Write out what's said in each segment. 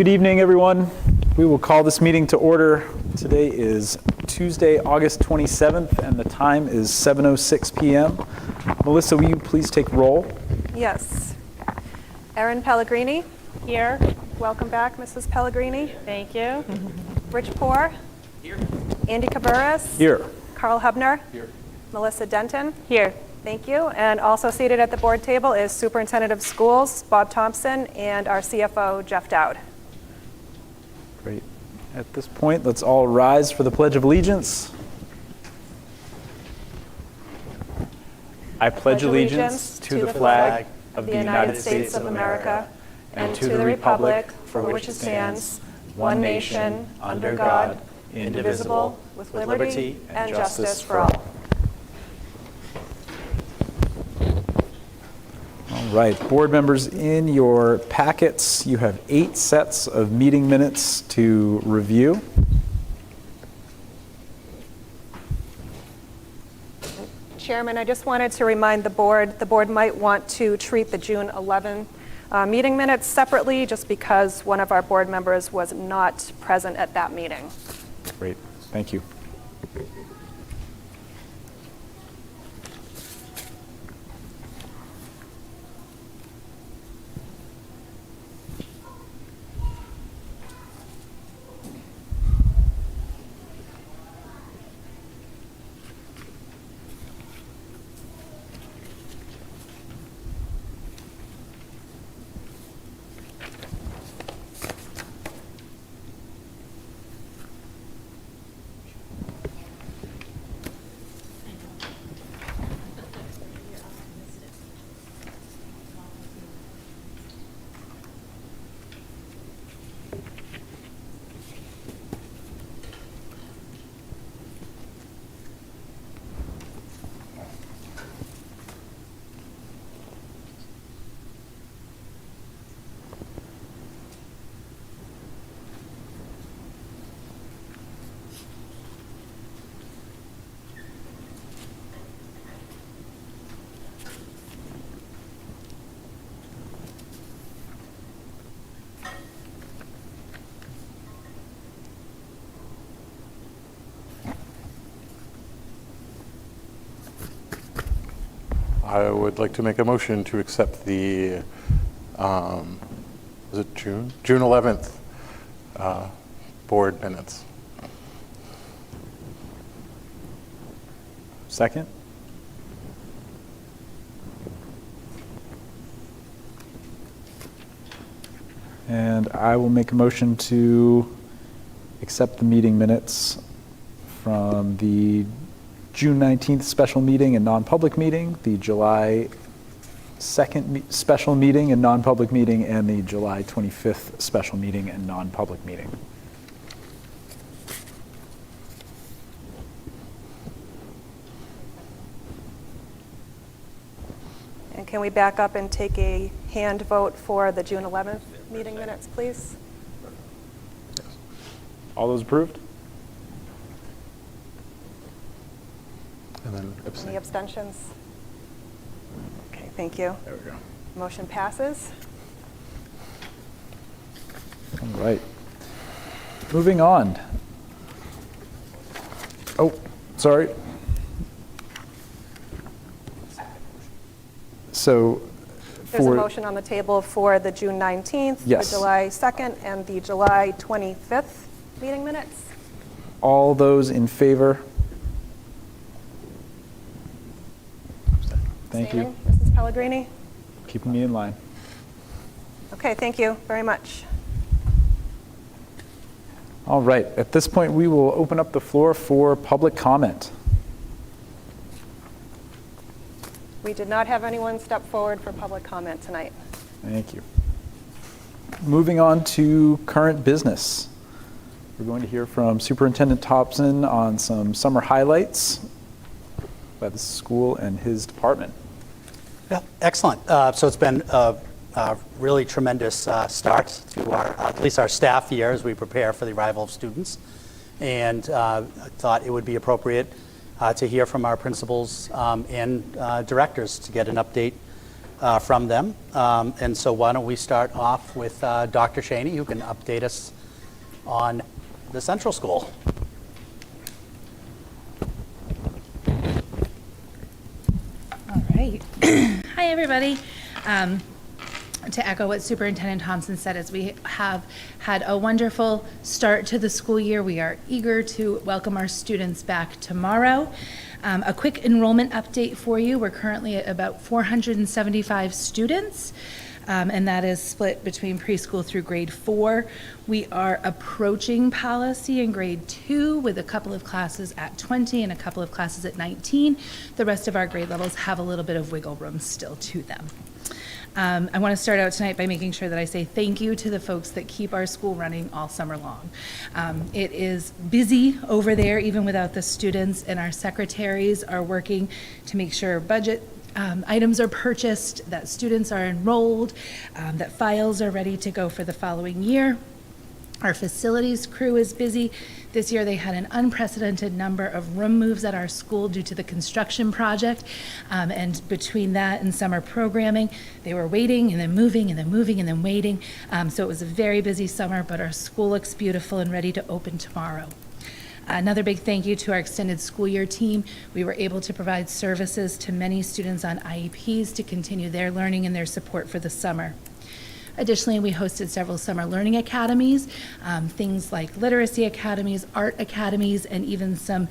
Good evening, everyone. We will call this meeting to order. Today is Tuesday, August 27th, and the time is 7:06 p.m. Melissa, will you please take roll? Yes. Erin Pellegrini. Here. Welcome back, Mrs. Pellegrini. Thank you. Rich Poor. Here. Andy Cabarrus. Here. Carl Hubner. Here. Melissa Denton. Here. Thank you. And also seated at the board table is Superintendent of Schools, Bob Thompson, and our CFO, Jeff Dowd. Great. At this point, let's all rise for the Pledge of Allegiance. I pledge allegiance to the flag of the United States of America and to the republic for which it stands, one nation, under God, indivisible, with liberty and justice for all. All right, board members, in your packets, you have 8 sets of meeting minutes to review. Chairman, I just wanted to remind the board might want to treat the June 11 meeting minutes separately just because one of our board members was not present at that meeting. Great, thank you. I would like to make a motion to accept the, is it June 11th board minutes. Second? And I will make a motion to accept the meeting minutes from the June 19th special meeting and non-public meeting, the July 2nd special meeting and non-public meeting, and the July 25th special meeting and non-public meeting. And can we back up and take a hand vote for the June 11th meeting minutes, please? All those approved? And then abstain. Any abstentions? Okay, thank you. There we go. Motion passes. All right. Moving on. Oh, sorry. So There's a motion on the table for the June 19th, Yes. the July 2nd, and the July 25th meeting minutes. all those in favor? Thank you. Abstaining, Mrs. Pellegrini? Keeping me in line. Okay, thank you very much. All right. At this point, we will open up the floor for public comment. We did not have anyone step forward for public comment tonight. Thank you. Moving on to current business. We're going to hear from Superintendent Thompson on some summer highlights by the school and his department. Yeah, excellent. So it's been a really tremendous start to our, at least our staff year as we prepare for the arrival of students. And I thought it would be appropriate to hear from our principals and directors to get an update from them. And so why don't we start off with Dr. Cheney, who can update us on the Central School. All right. Hi, everybody. To echo what Superintendent Thompson said, as we have had a wonderful start to the school year, we are eager to welcome our students back tomorrow. A quick enrollment update for you. We're currently at about 475 students. And that is split between preschool through grade 4. We are approaching policy in grade 2 with a couple of classes at 20 and a couple of classes at 19. The rest of our grade levels have a little bit of wiggle room still to them. I want to start out tonight by making sure that I say thank you to the folks that keep our school running all summer long. It is busy over there even without the students, and our secretaries are working to make sure budget items are purchased, that students are enrolled, that files are ready to go for the following year. Our facilities crew is busy. This year they had an unprecedented number of room moves at our school due to the construction project. And between that and summer programming, they were waiting and then moving and then moving and then waiting. So it was a very busy summer, but our school looks beautiful and ready to open tomorrow. Another big thank you to our extended school year team. We were able to provide services to many students on IEPs to continue their learning and their support for the summer. Additionally, we hosted several summer learning academies, things like literacy academies, art academies, and even some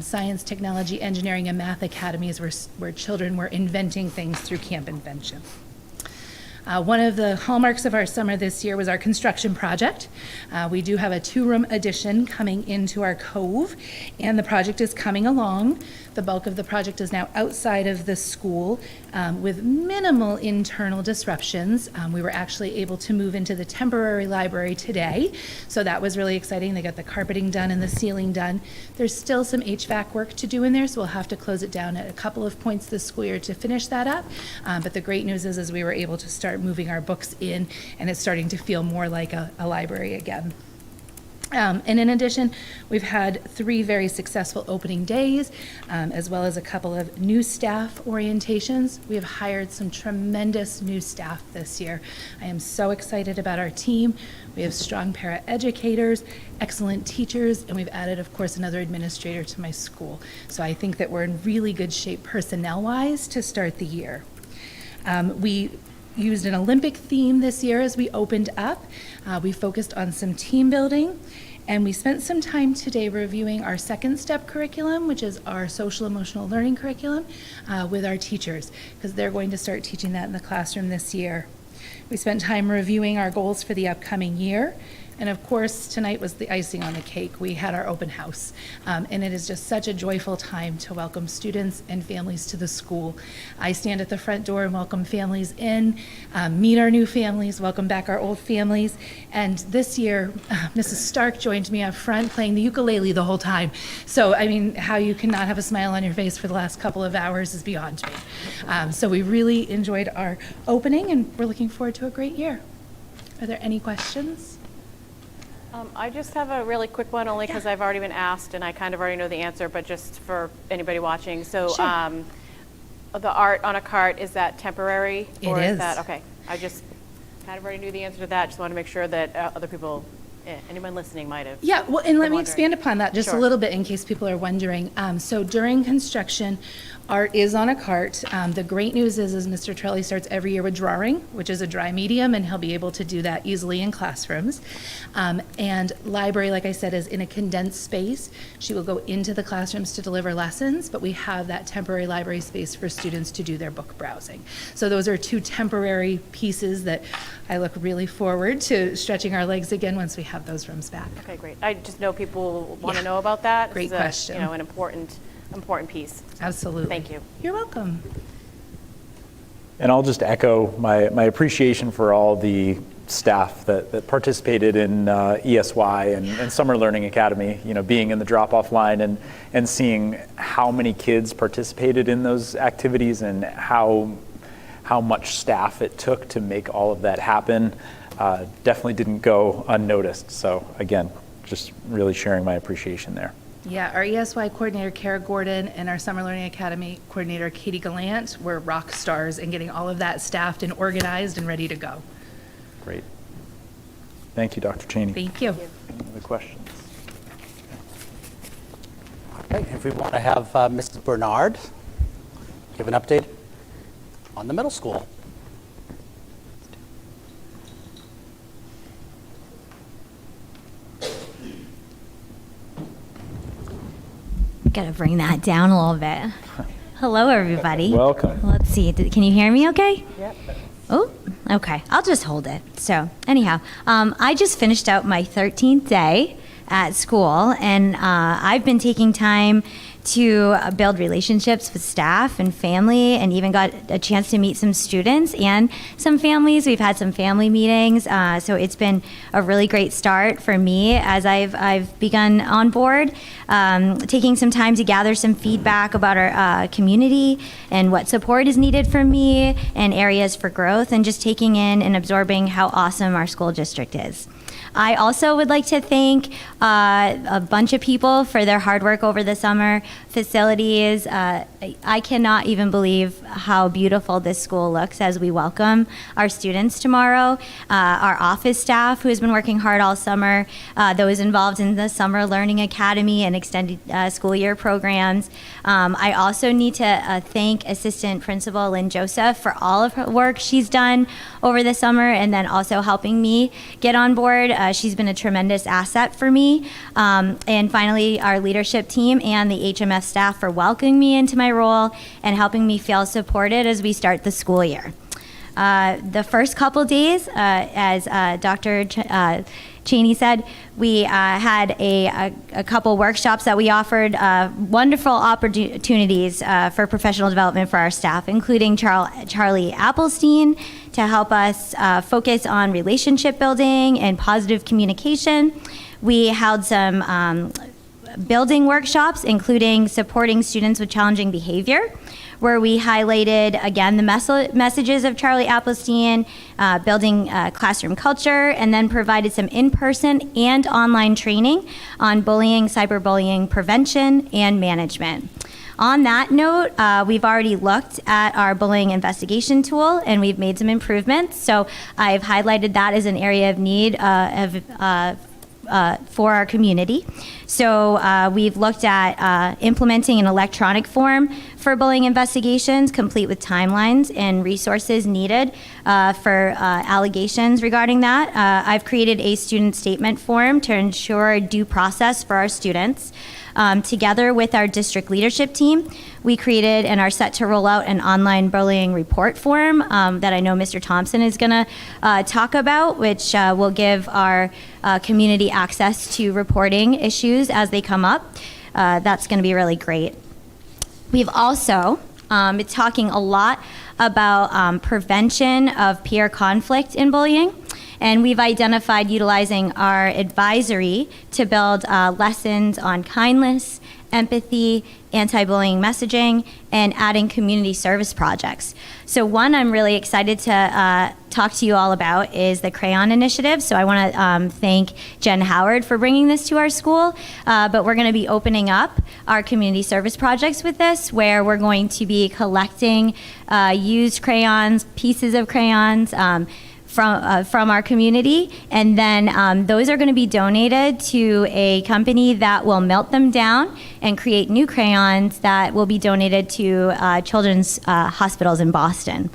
science, technology, engineering, and math academies where children were inventing things through Camp Invention. One of the hallmarks of our summer this year was our construction project. We do have a 2-room addition coming into our cove, and the project is coming along. The bulk of the project is now outside of the school with minimal internal disruptions. We were actually able to move into the temporary library today, so that was really exciting. They got the carpeting done and the ceiling done. There's still some HVAC work to do in there, so we'll have to close it down at a couple of points this school year to finish that up. But the great news is we were able to start moving our books in, and it's starting to feel more like a library again. And in addition, we've had 3 very successful opening days, as well as a couple of new staff orientations. We have hired some tremendous new staff this year. I am so excited about our team. We have strong para-educators, excellent teachers, and we've added, of course, another administrator to my school. So I think that we're in really good shape personnel-wise to start the year. We used an Olympic theme this year as we opened up. We focused on some team building, and we spent some time today reviewing our second step curriculum, which is our social emotional learning curriculum, with our teachers, because they're going to start teaching that in the classroom this year. We spent time reviewing our goals for the upcoming year. And of course, tonight was the icing on the cake. We had our open house, and it is just such a joyful time to welcome students and families to the school. I stand at the front door and welcome families in, meet our new families, welcome back our old families. And this year, Mrs. Stark joined me up front playing the ukulele the whole time. So, I mean, how you cannot have a smile on your face for the last couple of hours is beyond me. So we really enjoyed our opening, and we're looking forward to a great year. Are there any questions? I just have a really quick one, only because I've already been asked and I kind of already know the answer, but just for anybody watching. So Sure. The art on a cart, is that temporary? It Or is. that, okay, I just kind of already knew the answer to that. Just want to make sure that other people, anyone listening might have. Yeah, well, and let been me wondering. expand upon that just a Sure. little bit in case people are wondering. So during construction, art is on a cart. The great news is Mr. Trelli starts every year with drawing, which is a dry medium, and he'll be able to do that easily in classrooms. And library, like I said, is in a condensed space. She will go into the classrooms to deliver lessons, but we have that temporary library space for students to do their book browsing. So those are 2 temporary pieces that I look really forward to stretching our legs again once we have those rooms back. Okay, great. I just know people want to Yeah. know about that. Great It's a, question. an important piece. Absolutely. Thank you. You're welcome. And I'll just echo my appreciation for all the staff that participated in ESY and Summer Learning Academy, being in the drop-off line and seeing how many kids participated in those activities and how much staff it took to make all of that happen. Definitely didn't go unnoticed. So again, just really sharing my appreciation there. Yeah, our ESY coordinator, Kara Gordon, and our Summer Learning Academy coordinator, Katie Gallant, were rock stars in getting all of that staffed and organized and ready to go. Great. Thank you, Dr. Cheney. Thank you. Any other questions? Okay, if we want to have Mrs. Bernard give an update on the middle school. Gotta bring that down a little bit. Hello, everybody. Welcome. Let's see. Can you hear me okay? Yep. Oh, okay. I'll just hold it. So, anyhow, I just finished out my 13th day at school, and I've been taking time to build relationships with staff and family, and even got a chance to meet some students and some families. We've had some family meetings, so it's been a really great start for me as I've begun on board, taking some time to gather some feedback about our community and what support is needed from me and areas for growth, and just taking in and absorbing how awesome our school district is. I also would like to thank a bunch of people for their hard work over the summer. Facilities, I cannot even believe how beautiful this school looks as we welcome our students tomorrow. Our office staff, who has been working hard all summer, those involved in the Summer Learning Academy and extended school year programs. I also need to thank Assistant Principal Lynn Joseph for all of her work she's done over the summer, and then also helping me get on board. She's been a tremendous asset for me. And finally, our leadership team and the HMS staff for welcoming me into my role and helping me feel supported as we start the school year. The first couple days, as Dr. Cheney said, we had a couple workshops that we offered, wonderful opportunities for professional development for our staff, including Charlie Applestein to help us focus on relationship building and positive communication. We held some building workshops, including supporting students with challenging behavior, where we highlighted, again, the messages of Charlie Applestein, building classroom culture, and then provided some in-person and online training on bullying, cyberbullying prevention, and management. On that note, we've already looked at our bullying investigation tool, and we've made some improvements. So I've highlighted that as an area of need for our community. So we've looked at implementing an electronic form for bullying investigations, complete with timelines and resources needed for allegations regarding that. I've created a student statement form to ensure due process for our students. Together with our district leadership team, we created and are set to roll out an online bullying report form that I know Mr. Thompson is going to talk about, which will give our community access to reporting issues as they come up. That's going to be really great. We've also been talking a lot about prevention of peer conflict in bullying. And we've identified utilizing our advisory to build lessons on kindness, empathy, anti-bullying messaging, and adding community service projects. So one I'm really excited to talk to you all about is the Crayon Initiative. So I want to thank Jen Howard for bringing this to our school. But we're going to be opening up our community service projects with this, where we're going to be collecting used crayons, pieces of crayons, from our community, and then those are going to be donated to a company that will melt them down and create new crayons that will be donated to children's hospitals in Boston.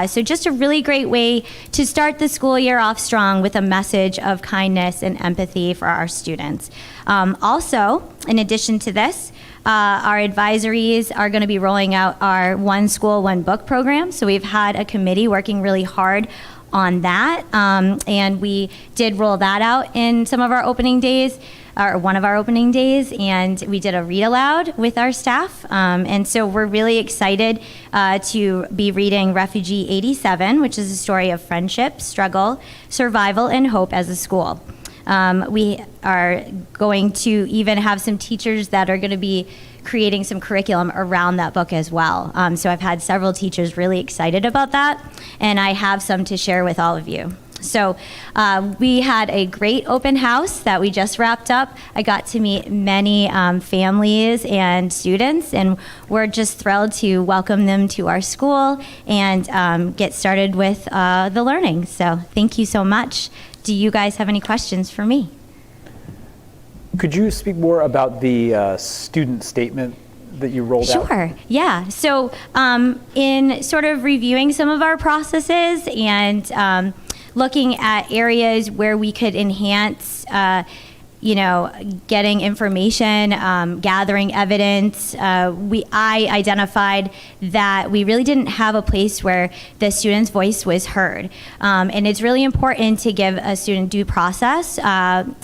So just a really great way to start the school year off strong with a message of kindness and empathy for our students. Also, in addition to this, our advisories are going to be rolling out our One School, One Book program. So we've had a committee working really hard on that, and we did roll that out in some of our opening days, or one of our opening days, and we did a read aloud with our staff, and so we're really excited to be reading Refugee 87, which is a story of friendship, struggle, survival, and hope as a school. We are going to even have some teachers that are going to be creating some curriculum around that book as well. So I've had several teachers really excited about that, and I have some to share with all of you. So we had a great open house that we just wrapped up. I got to meet many families and students, and we're just thrilled to welcome them to our school and get started with the learning. So thank you so much. Do you guys have any questions for me? Could you speak more about the student statement that you rolled out? Sure, yeah. So in sort of reviewing some of our processes and looking at areas where we could enhance getting information, gathering evidence. I identified that we really didn't have a place where the student's voice was heard. And it's really important to give a student due process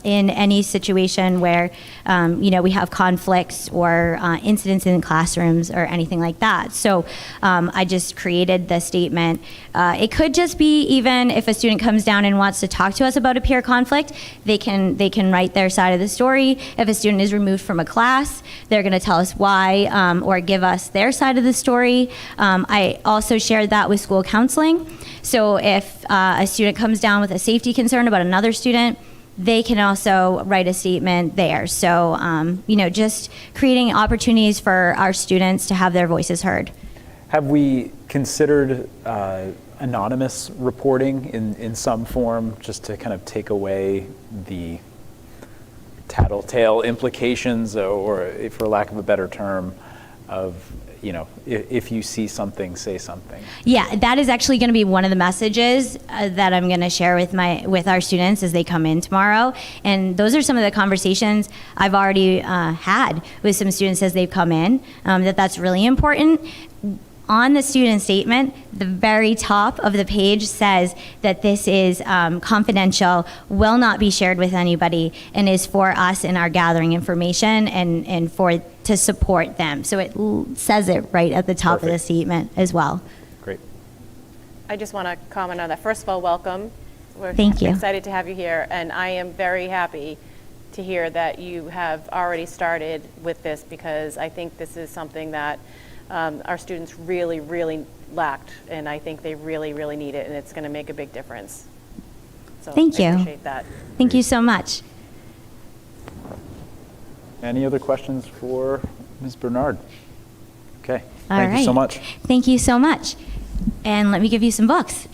in any situation where, we have conflicts or incidents in classrooms or anything like that. So I just created the statement. It could just be even if a student comes down and wants to talk to us about a peer conflict, they can write their side of the story. If a student is removed from a class, they're going to tell us why or give us their side of the story. I also shared that with school counseling. So if a student comes down with a safety concern about another student, they can also write a statement there. So, just creating opportunities for our students to have their voices heard. Have we considered anonymous reporting in some form, just to kind of take away the tattletale implications, or for lack of a better term, of, if you see something, say something? Yeah, that is actually going to be one of the messages that I'm going to share with our students as they come in tomorrow. And those are some of the conversations I've already had with some students as they've come in, that's really important. On the student statement, the very top of the page says that this is confidential, will not be shared with anybody, and is for us in our gathering information and to support them. So it says it right at the top of the Perfect. statement as well. Great. I just want to comment on that. First of all, welcome. We're Thank you. excited to have you here, and I am very happy to hear that you have already started with this, because I think this is something that our students really, really lacked, and I think they really, really need it, and it's going to make a big difference. So Thank you. I appreciate that. Thank you so much. Any other questions for Ms. Bernard? Okay. All Thank you so right. much. Thank you so much. And let me give you some books.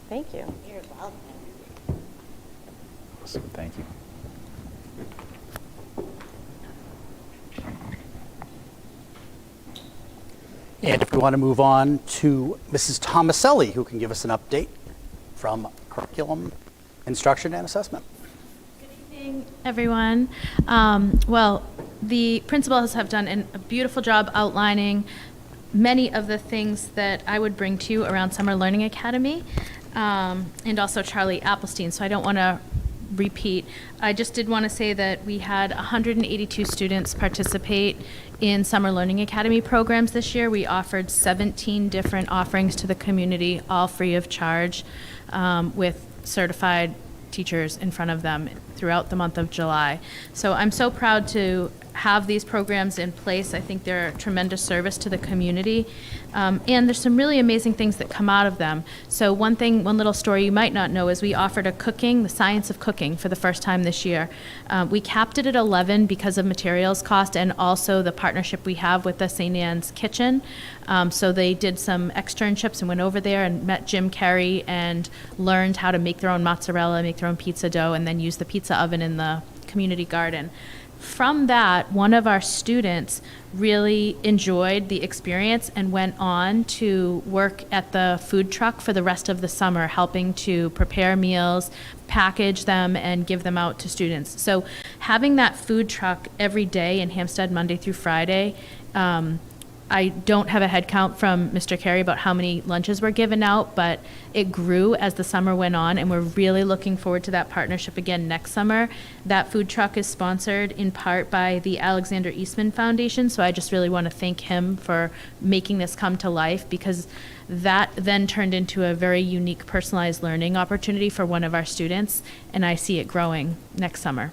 Thank you. Awesome. Thank you. And if we want to move on to Mrs. Tomaselli, who can give us an update from curriculum, instruction, and assessment. Good evening, everyone. The principals have done a beautiful job outlining many of the things that I would bring to you around Summer Learning Academy, and also Charlie Applestein, so I don't want to repeat. I just did want to say that we had 182 students participate in Summer Learning Academy programs this year. We offered 17 different offerings to the community, all free of charge, with certified teachers in front of them throughout the month of July. So I'm so proud to have these programs in place. I think they're a tremendous service to the community. And there's some really amazing things that come out of them. So one little story you might not know is we offered the science of cooking for the first time this year. We capped it at 11 because of materials cost and also the partnership we have with the St. Anne's Kitchen. So they did some externships and went over there and met Jim Carey and learned how to make their own mozzarella, make their own pizza dough, and then use the pizza oven in the community garden. From that, one of our students really enjoyed the experience and went on to work at the food truck for the rest of the summer, helping to prepare meals, package them, and give them out to students. So having that food truck every day in Hampstead, Monday through Friday, I don't have a head count from Mr. Carey about how many lunches were given out, but it grew as the summer went on, and we're really looking forward to that partnership again next summer. That food truck is sponsored in part by the Alexander Eastman Foundation, so I just really want to thank him for making this come to life, because that then turned into a very unique personalized learning opportunity for one of our students, and I see it growing next summer.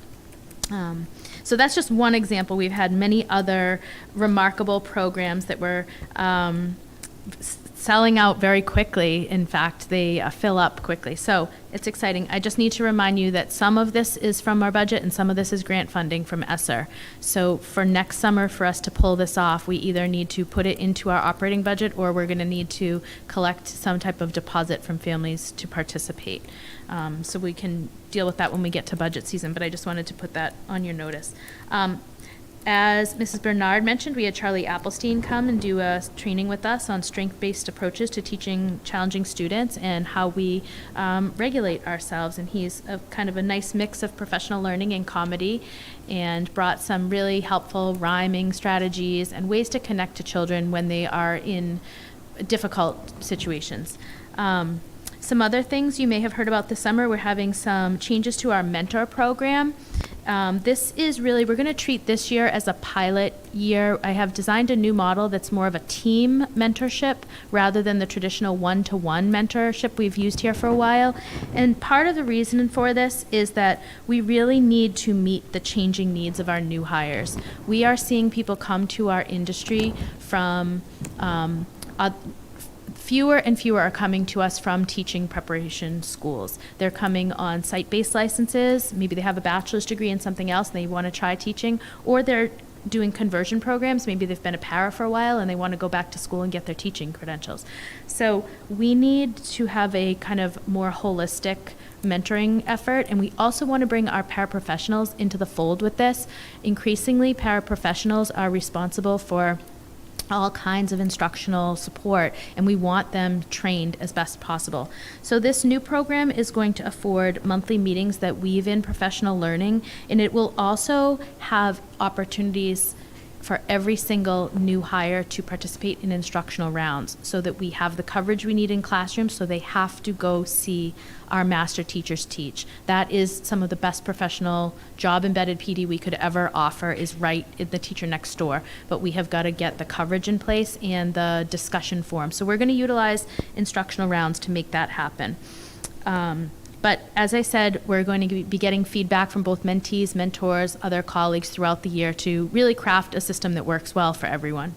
So that's just one example. We've had many other remarkable programs that were selling out very quickly. In fact, they fill up quickly. So it's exciting. I just need to remind you that some of this is from our budget and some of this is grant funding from ESSER. So for next summer, for us to pull this off, we either need to put it into our operating budget or we're going to need to collect some type of deposit from families to participate. So we can deal with that when we get to budget season, but I just wanted to put that on your notice. As Mrs. Bernard mentioned, we had Charlie Applestein come and do a training with us on strength-based approaches to teaching challenging students and how we regulate ourselves. And he's a kind of a nice mix of professional learning and comedy, and brought some really helpful rhyming strategies and ways to connect to children when they are in difficult situations. Some other things you may have heard about this summer, we're having some changes to our mentor program. This is really, we're going to treat this year as a pilot year. I have designed a new model that's more of a team mentorship rather than the traditional one-to-one mentorship we've used here for a while. And part of the reason for this is that we really need to meet the changing needs of our new hires. We are seeing people come to our industry from fewer and fewer are coming to us from teaching preparation schools. They're coming on site-based licenses. Maybe they have a bachelor's degree in something else and they want to try teaching, or they're doing conversion programs. Maybe they've been a para for a while and they want to go back to school and get their teaching credentials. So we need to have a kind of more holistic mentoring effort, and we also want to bring our paraprofessionals into the fold with this. Increasingly, paraprofessionals are responsible for all kinds of instructional support, and we want them trained as best possible. So this new program is going to afford monthly meetings that weave in professional learning, and it will also have opportunities for every single new hire to participate in instructional rounds so that we have the coverage we need in classrooms, so they have to go see our master teachers teach. That is some of the best professional job-embedded PD we could ever offer, is right in the teacher next door. But we have got to get the coverage in place and the discussion forum. So we're going to utilize instructional rounds to make that happen. But as I said, we're going to be getting feedback from both mentees, mentors, other colleagues throughout the year to really craft a system that works well for everyone.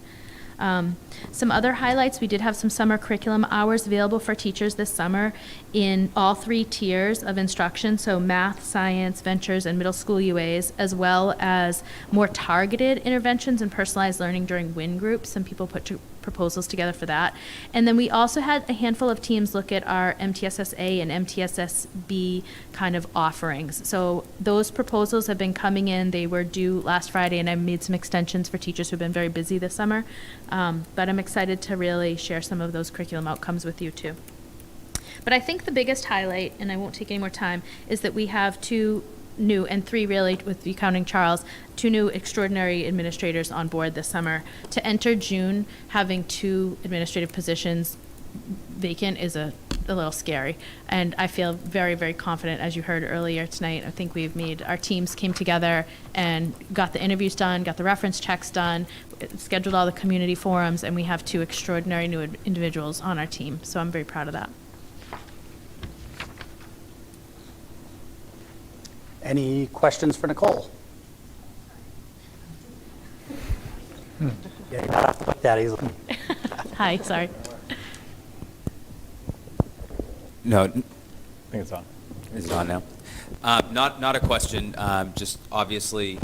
Some other highlights, we did have some summer curriculum hours available for teachers this summer in all 3 tiers of instruction, so math, science, ventures, and middle school UAs, as well as more targeted interventions and personalized learning during WIN groups. Some people put proposals together for that. And then we also had a handful of teams look at our MTSS-A and MTSS-B kind of offerings. So those proposals have been coming in. They were due last Friday, and I made some extensions for teachers who've been very busy this summer. But I'm excited to really share some of those curriculum outcomes with you too. But I think the biggest highlight, and I won't take any more time, is that we have 2 new, and 3 really, with you counting Charles, 2 new extraordinary administrators on board this summer. To enter June having 2 administrative positions vacant is a little scary. And I feel very, very confident, as you heard earlier tonight. I think our teams came together and got the interviews done, got the reference checks done, scheduled all the community forums, and we have 2 extraordinary new individuals on our team. So I'm very proud of that. Any questions for Nicole? Yeah, you don't have to look that easily. Hi, sorry. No, I think it's on. is it on now? Not a question, just obviously,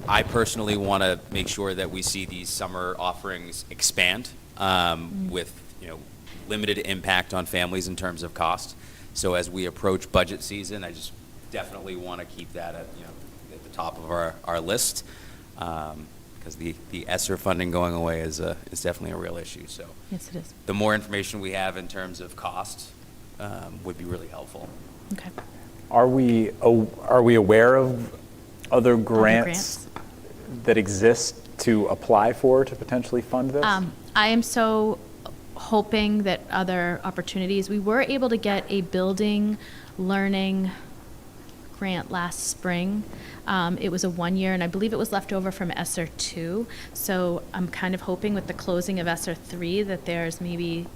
I personally want to make sure that we see these summer offerings expand with, limited impact on families in terms of cost. So as we approach budget season, I just definitely want to keep that at the top of our list, because the ESSER funding going away is definitely a real issue. So Yes, it is. the more information we have in terms of cost would be really helpful. Okay. Are we aware of other grants that exist to apply for to potentially fund this? I am so hoping that other opportunities, we were able to get a building learning grant last spring. It was a 1 year, and I believe it was left over from ESSER 2. So I'm kind of hoping with the closing of ESSER 3 that there's maybe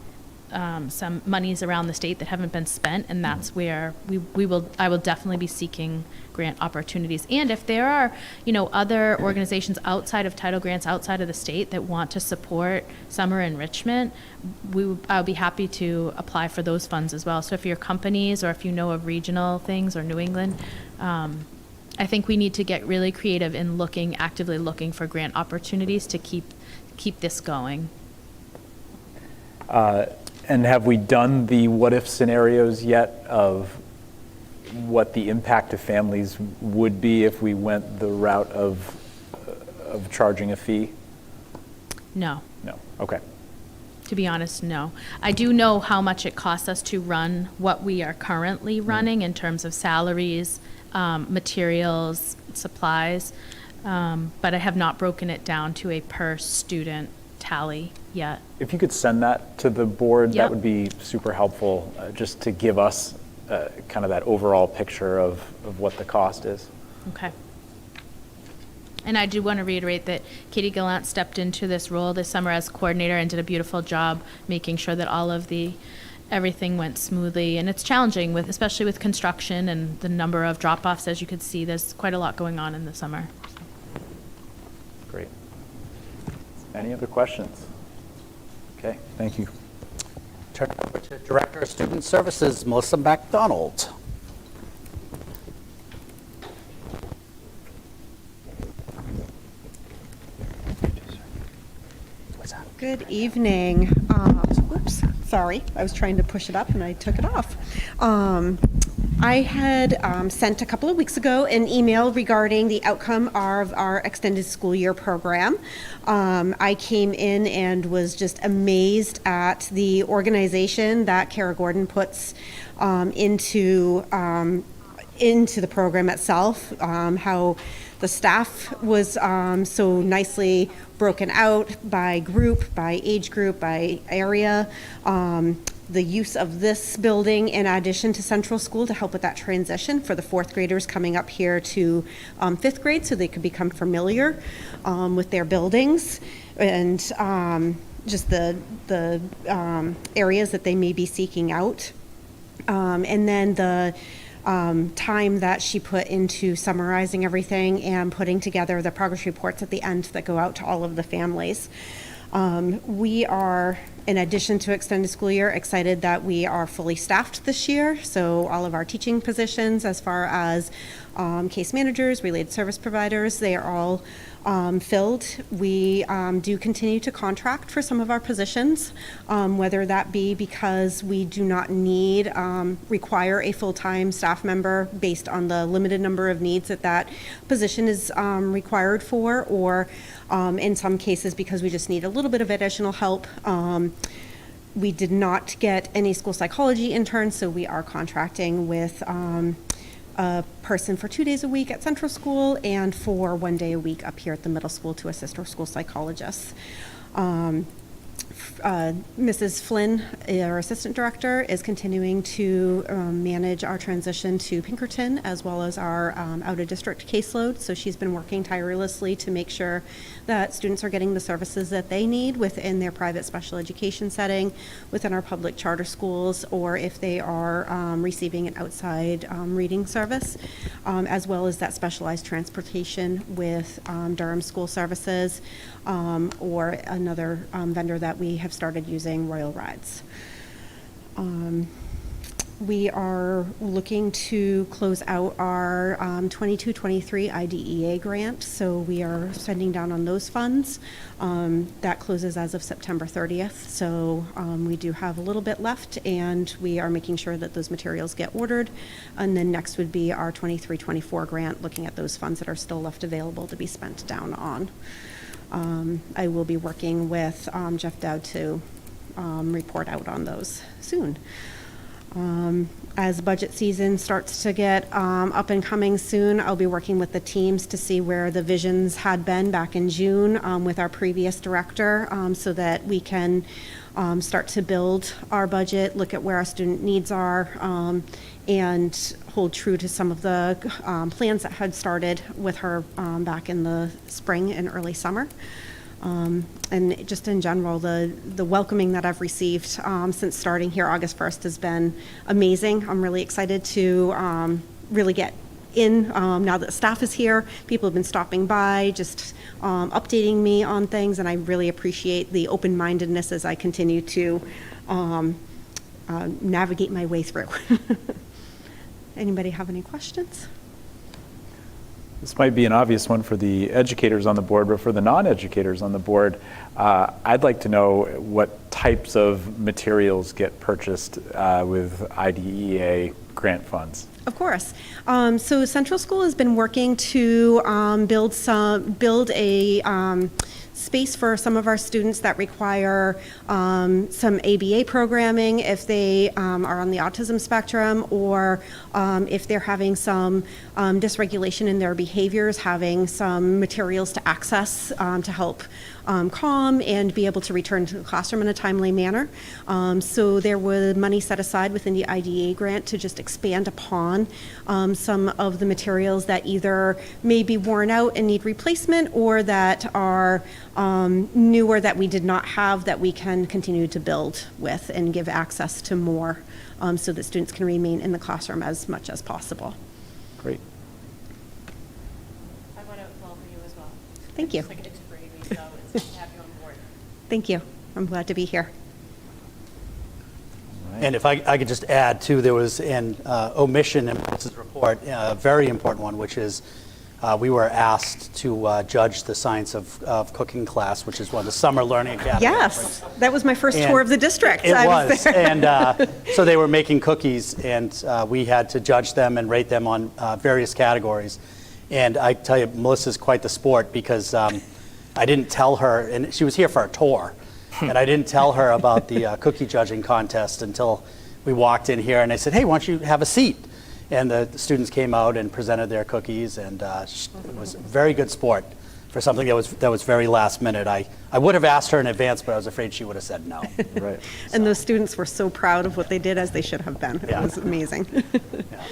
some monies around the state that haven't been spent, and that's where I will definitely be seeking grant opportunities. And if there are, other organizations outside of title grants, outside of the state that want to support summer enrichment, I'll be happy to apply for those funds as well. So if you're companies or if you know of regional things or New England, I think we need to get really creative in actively looking for grant opportunities to keep this going. And have we done the what-if scenarios yet of what the impact to families would be if we went the route of charging a fee? No. No, okay. To be honest, no. I do know how much it costs us to run what we are currently running in terms of salaries, materials, supplies, but I have not broken it down to a per student tally yet. If you could send that to the board, Yep. that would be super helpful, just to give us kind of that overall picture of what the cost is. Okay. And I do want to reiterate that Katie Gallant stepped into this role this summer as coordinator and did a beautiful job making sure that everything went smoothly. And it's challenging, especially with construction and the number of drop-offs. As you could see, there's quite a lot going on in the summer. Great. Any other questions? Okay, thank you. Turn it over to Director of Student Services, Melissa McDonald. Good evening. Oops, sorry. I was trying to push it up and I took it off. I had sent a couple of weeks ago an email regarding the outcome of our extended school year program. I came in and was just amazed at the organization that Kara Gordon puts into the program itself, how the staff was so nicely broken out by group, by age group, by area. The use of this building in addition to Central School to help with that transition for the fourth graders coming up here to fifth grade so they could become familiar with their buildings and just the areas that they may be seeking out. And then the time that she put into summarizing everything and putting together the progress reports at the end that go out to all of the families. We are, in addition to extended school year, excited that we are fully staffed this year. So all of our teaching positions, as far as case managers, related service providers, they are all filled. We do continue to contract for some of our positions, whether that be because we do not require a full-time staff member based on the limited number of needs that position is required for, or in some cases because we just need a little bit of additional help. We did not get any school psychology interns, so we are contracting with a person for 2 days a week at Central School and for 1 day a week up here at the middle school to assist our school psychologists. Mrs. Flynn, our assistant director, is continuing to manage our transition to Pinkerton as well as our out-of-district caseload. So she's been working tirelessly to make sure that students are getting the services that they need within their private special education setting, within our public charter schools, or if they are receiving an outside reading service, as well as that specialized transportation with Durham School Services or another vendor that we have started using, Royal Rides. We are looking to close out our 22-23 IDEA grant, so we are spending down on those funds. That closes as of September 30th, so we do have a little bit left, and we are making sure that those materials get ordered. And then next would be our 23-24 grant, looking at those funds that are still left available to be spent down on. I will be working with Jeff Dowd to report out on those soon. As budget season starts to get up and coming soon, I'll be working with the teams to see where the visions had been back in June with our previous director, so that we can start to build our budget, look at where our student needs are, and hold true to some of the plans that had started with her back in the spring and early summer. And just in general, the welcoming that I've received since starting here August 1st has been amazing. I'm really excited to really get in now that staff is here. People have been stopping by, just updating me on things, and I really appreciate the open-mindedness as I continue to navigate my way through. Anybody have any questions? This might be an obvious one for the educators on the board, but for the non-educators on the board, I'd like to know what types of materials get purchased with IDEA grant funds. Of course. So Central School has been working to build a space for some of our students that require some ABA programming if they are on the autism spectrum, or if they're having some dysregulation in their behaviors, having some materials to access to help calm and be able to return to the classroom in a timely manner. So there was money set aside within the IDEA grant to just expand upon some of the materials that either may be worn out and need replacement, or that are newer that we did not have that we can continue to build with and give access to more, so that students can remain in the classroom as much as possible. Great. I want to welcome you as well. Thank you. It's like integrating, so it's good to have you on board. Thank you. I'm glad to be here. And if I could just add, too, there was an omission in Melissa's report, a very important one, which is we were asked to judge the Science of Cooking class, which is one of the Summer Learning Academy. Yes, that was my first And tour of the district. It I was, there. and so they were making cookies, and we had to judge them and rate them on various categories. And I tell you, Melissa's quite the sport, because I didn't tell her, and she was here for a tour, and I didn't tell her about the cookie judging contest until we walked in here, and I said, hey, why don't you have a seat? And the students came out and presented their cookies, and it was a very good sport for something that was very last minute. I would have asked her in advance, but I was afraid she would have said no. Right. And those students were so proud of what they did, as they should have been. It Yeah. was amazing. Yeah.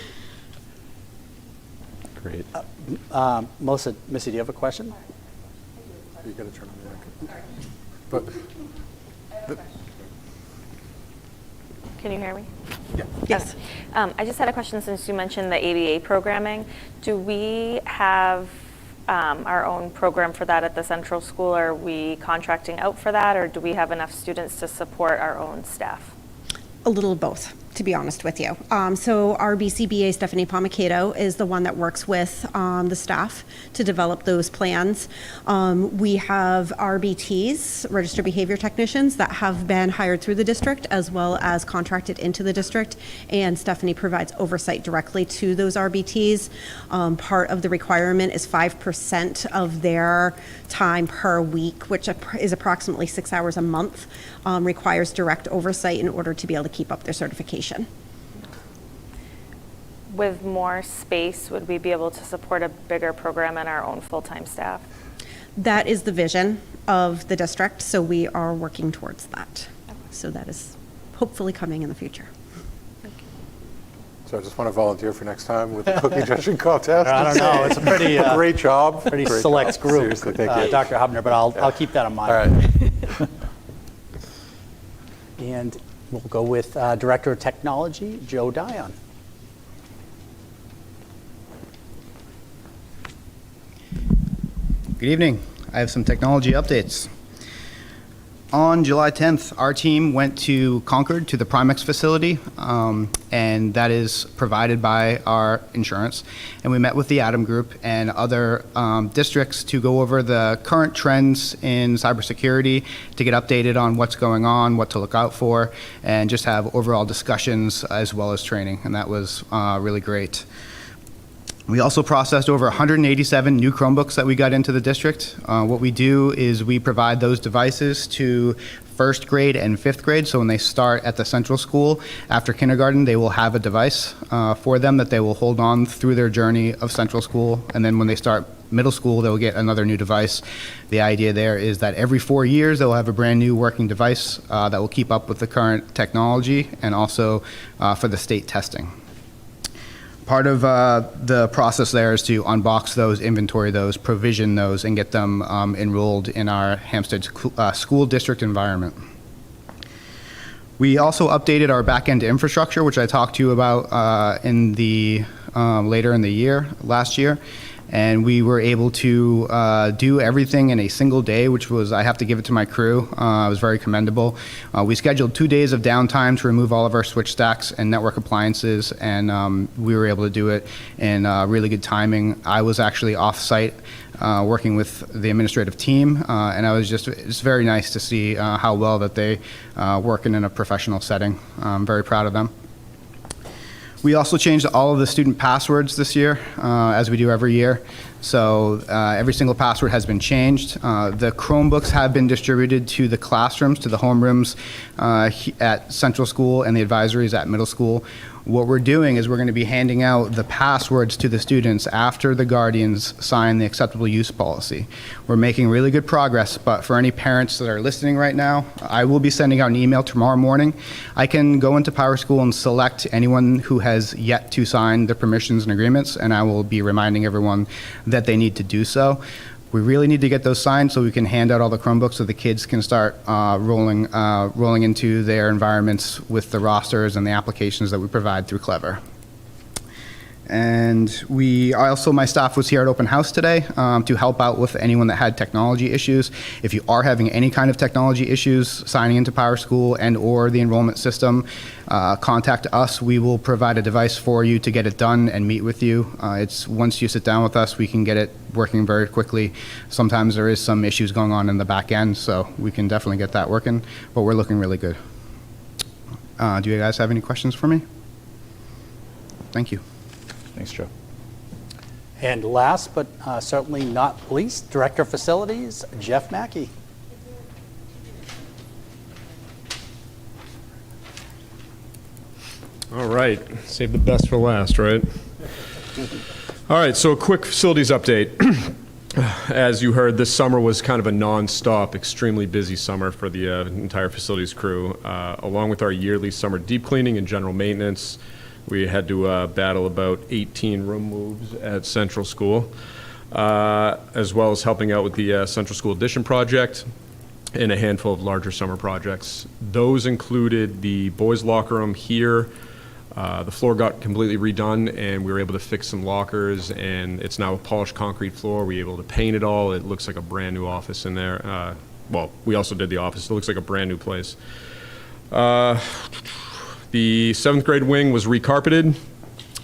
Great. Melissa, Missy, do you have a question? You got to turn on the mic. But Can you hear me? Yes. I just had a question, since you mentioned the ABA programming. Do we have our own program for that at the Central School? Are we contracting out for that, or do we have enough students to support our own staff? A little of both, to be honest with you. So our BCBA, Stephanie Pomakato, is the one that works with the staff to develop those plans. We have RBTs, Registered Behavior Technicians, that have been hired through the district as well as contracted into the district, and Stephanie provides oversight directly to those RBTs. Part of the requirement is 5% of their time per week, which is approximately 6 hours a month, requires direct oversight in order to be able to keep up their certification. With more space, would we be able to support a bigger program and our own full-time staff? That is the vision of the district, so we are working towards that. So that is hopefully coming in the future. so I just want to volunteer for next time with the cookie judging contest. I don't know, it's a pretty Great job. pretty Great select job. group, Seriously, thank you. Dr. Hubner, but I'll keep that in mind. All right. And we'll go with Director of Technology, Joe Dion. Good evening. I have some technology updates. On July 10th, our team went to Concord to the Primex facility, and that is provided by our insurance. And we met with the Adam Group and other districts to go over the current trends in cybersecurity, to get updated on what's going on, what to look out for, and just have overall discussions as well as training. And that was really great. We also processed over 187 new Chromebooks that we got into the district. What we do is we provide those devices to first grade and fifth grade. So when they start at the Central School after kindergarten, they will have a device for them that they will hold on through their journey of Central School. And then when they start middle school, they'll get another new device. The idea there is that every 4 years, they'll have a brand new working device that will keep up with the current technology, and also for the state testing. part of the process there is to unbox those, inventory those, provision those, and get them enrolled in our Hampstead school district environment. We also updated our back-end infrastructure, which I talked to you about in the later in the year, last year. And we were able to do everything in a single day, which was, I have to give it to my crew. It was very commendable. We scheduled 2 days of downtime to remove all of our switch stacks and network appliances, and we were able to do it in really good timing. I was actually off-site working with the administrative team, and it's very nice to see how well that they work in a professional setting. I'm very proud of them. We also changed all of the student passwords this year, as we do every year. So every single password has been changed. The Chromebooks have been distributed to the classrooms, to the homerooms at Central School and the advisories at middle school. What we're doing is we're going to be handing out the passwords to the students after the guardians sign the acceptable use policy. We're making really good progress, but for any parents that are listening right now, I will be sending out an email tomorrow morning. I can go into PowerSchool and select anyone who has yet to sign the permissions and agreements, and I will be reminding everyone that they need to do so. We really need to get those signed so we can hand out all the Chromebooks so the kids can start rolling into their environments with the rosters and the applications that we provide through Clever. And my staff was here at Open House today to help out with anyone that had technology issues. If you are having any kind of technology issues signing into PowerSchool and or the enrollment system, contact us. We will provide a device for you to get it done and meet with you. It's once you sit down with us, we can get it working very quickly. Sometimes there is some issues going on in the back end, so we can definitely get that working, but we're looking really good. Do you guys have any questions for me? Thank you. Thanks, Joe. And last but certainly not least, Director of Facilities, Jeff Mackey. All right, save the best for last, right? All right, so a quick facilities update. As you heard, this summer was kind of a non-stop, extremely busy summer for the entire facilities crew. Along with our yearly summer deep cleaning and general maintenance, we had to battle about 18 room moves at Central School, as well as helping out with the Central School Addition project and a handful of larger summer projects. Those included the boys' locker room here. The floor got completely redone, and we were able to fix some lockers, and it's now a polished concrete floor. We were able to paint it all. It looks like a brand new office in there. Well, we also did the office. It looks like a brand new place. The 7th grade wing was recarpeted.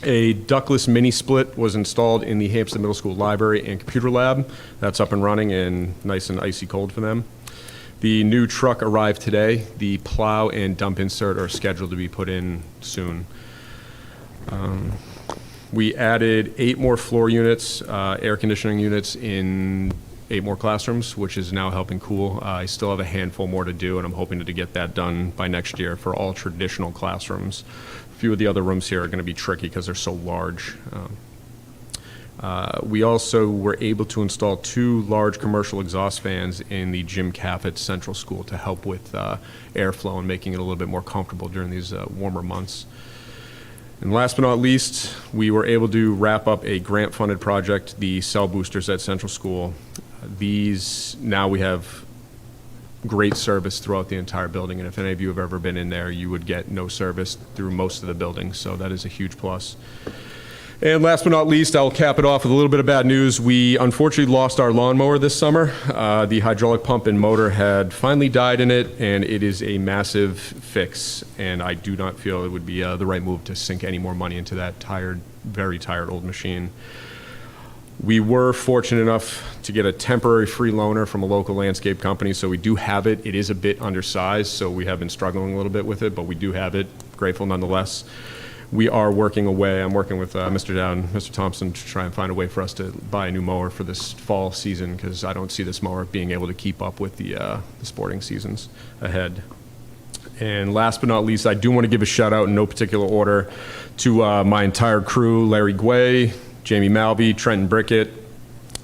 A ductless mini split was installed in the Hampstead Middle School library and computer lab. That's up and running and nice and icy cold for them. The new truck arrived today. The plow and dump insert are scheduled to be put in soon. We added 8 more floor units, air conditioning units in 8 more classrooms, which is now helping cool. I still have a handful more to do, and I'm hoping to get that done by next year for all traditional classrooms. A few of the other rooms here are going to be tricky because they're so large. We also were able to install 2 large commercial exhaust fans in the gym cap at Central School to help with airflow and making it a little bit more comfortable during these warmer months. And last but not least, we were able to wrap up a grant-funded project, the cell boosters at Central School. These, now we have great service throughout the entire building, and if any of you have ever been in there, you would get no service through most of the building, so that is a huge plus. And last but not least, I'll cap it off with a little bit of bad news. We unfortunately lost our lawnmower this summer. The hydraulic pump and motor had finally died in it, and it is a massive fix, and I do not feel it would be the right move to sink any more money into that tired, very tired old machine. We were fortunate enough to get a temporary free loaner from a local landscape company, so we do have it. It is a bit undersized, so we have been struggling a little bit with it, but we do have it. Grateful nonetheless. We are working away. I'm working with Mr. Dowd and Mr. Thompson to try and find a way for us to buy a new mower for this fall season, because I don't see this mower being able to keep up with the sporting seasons ahead. And last but not least, I do want to give a shout out in no particular order to my entire crew: Larry Guay, Jamie Malby, Trenton Brickett,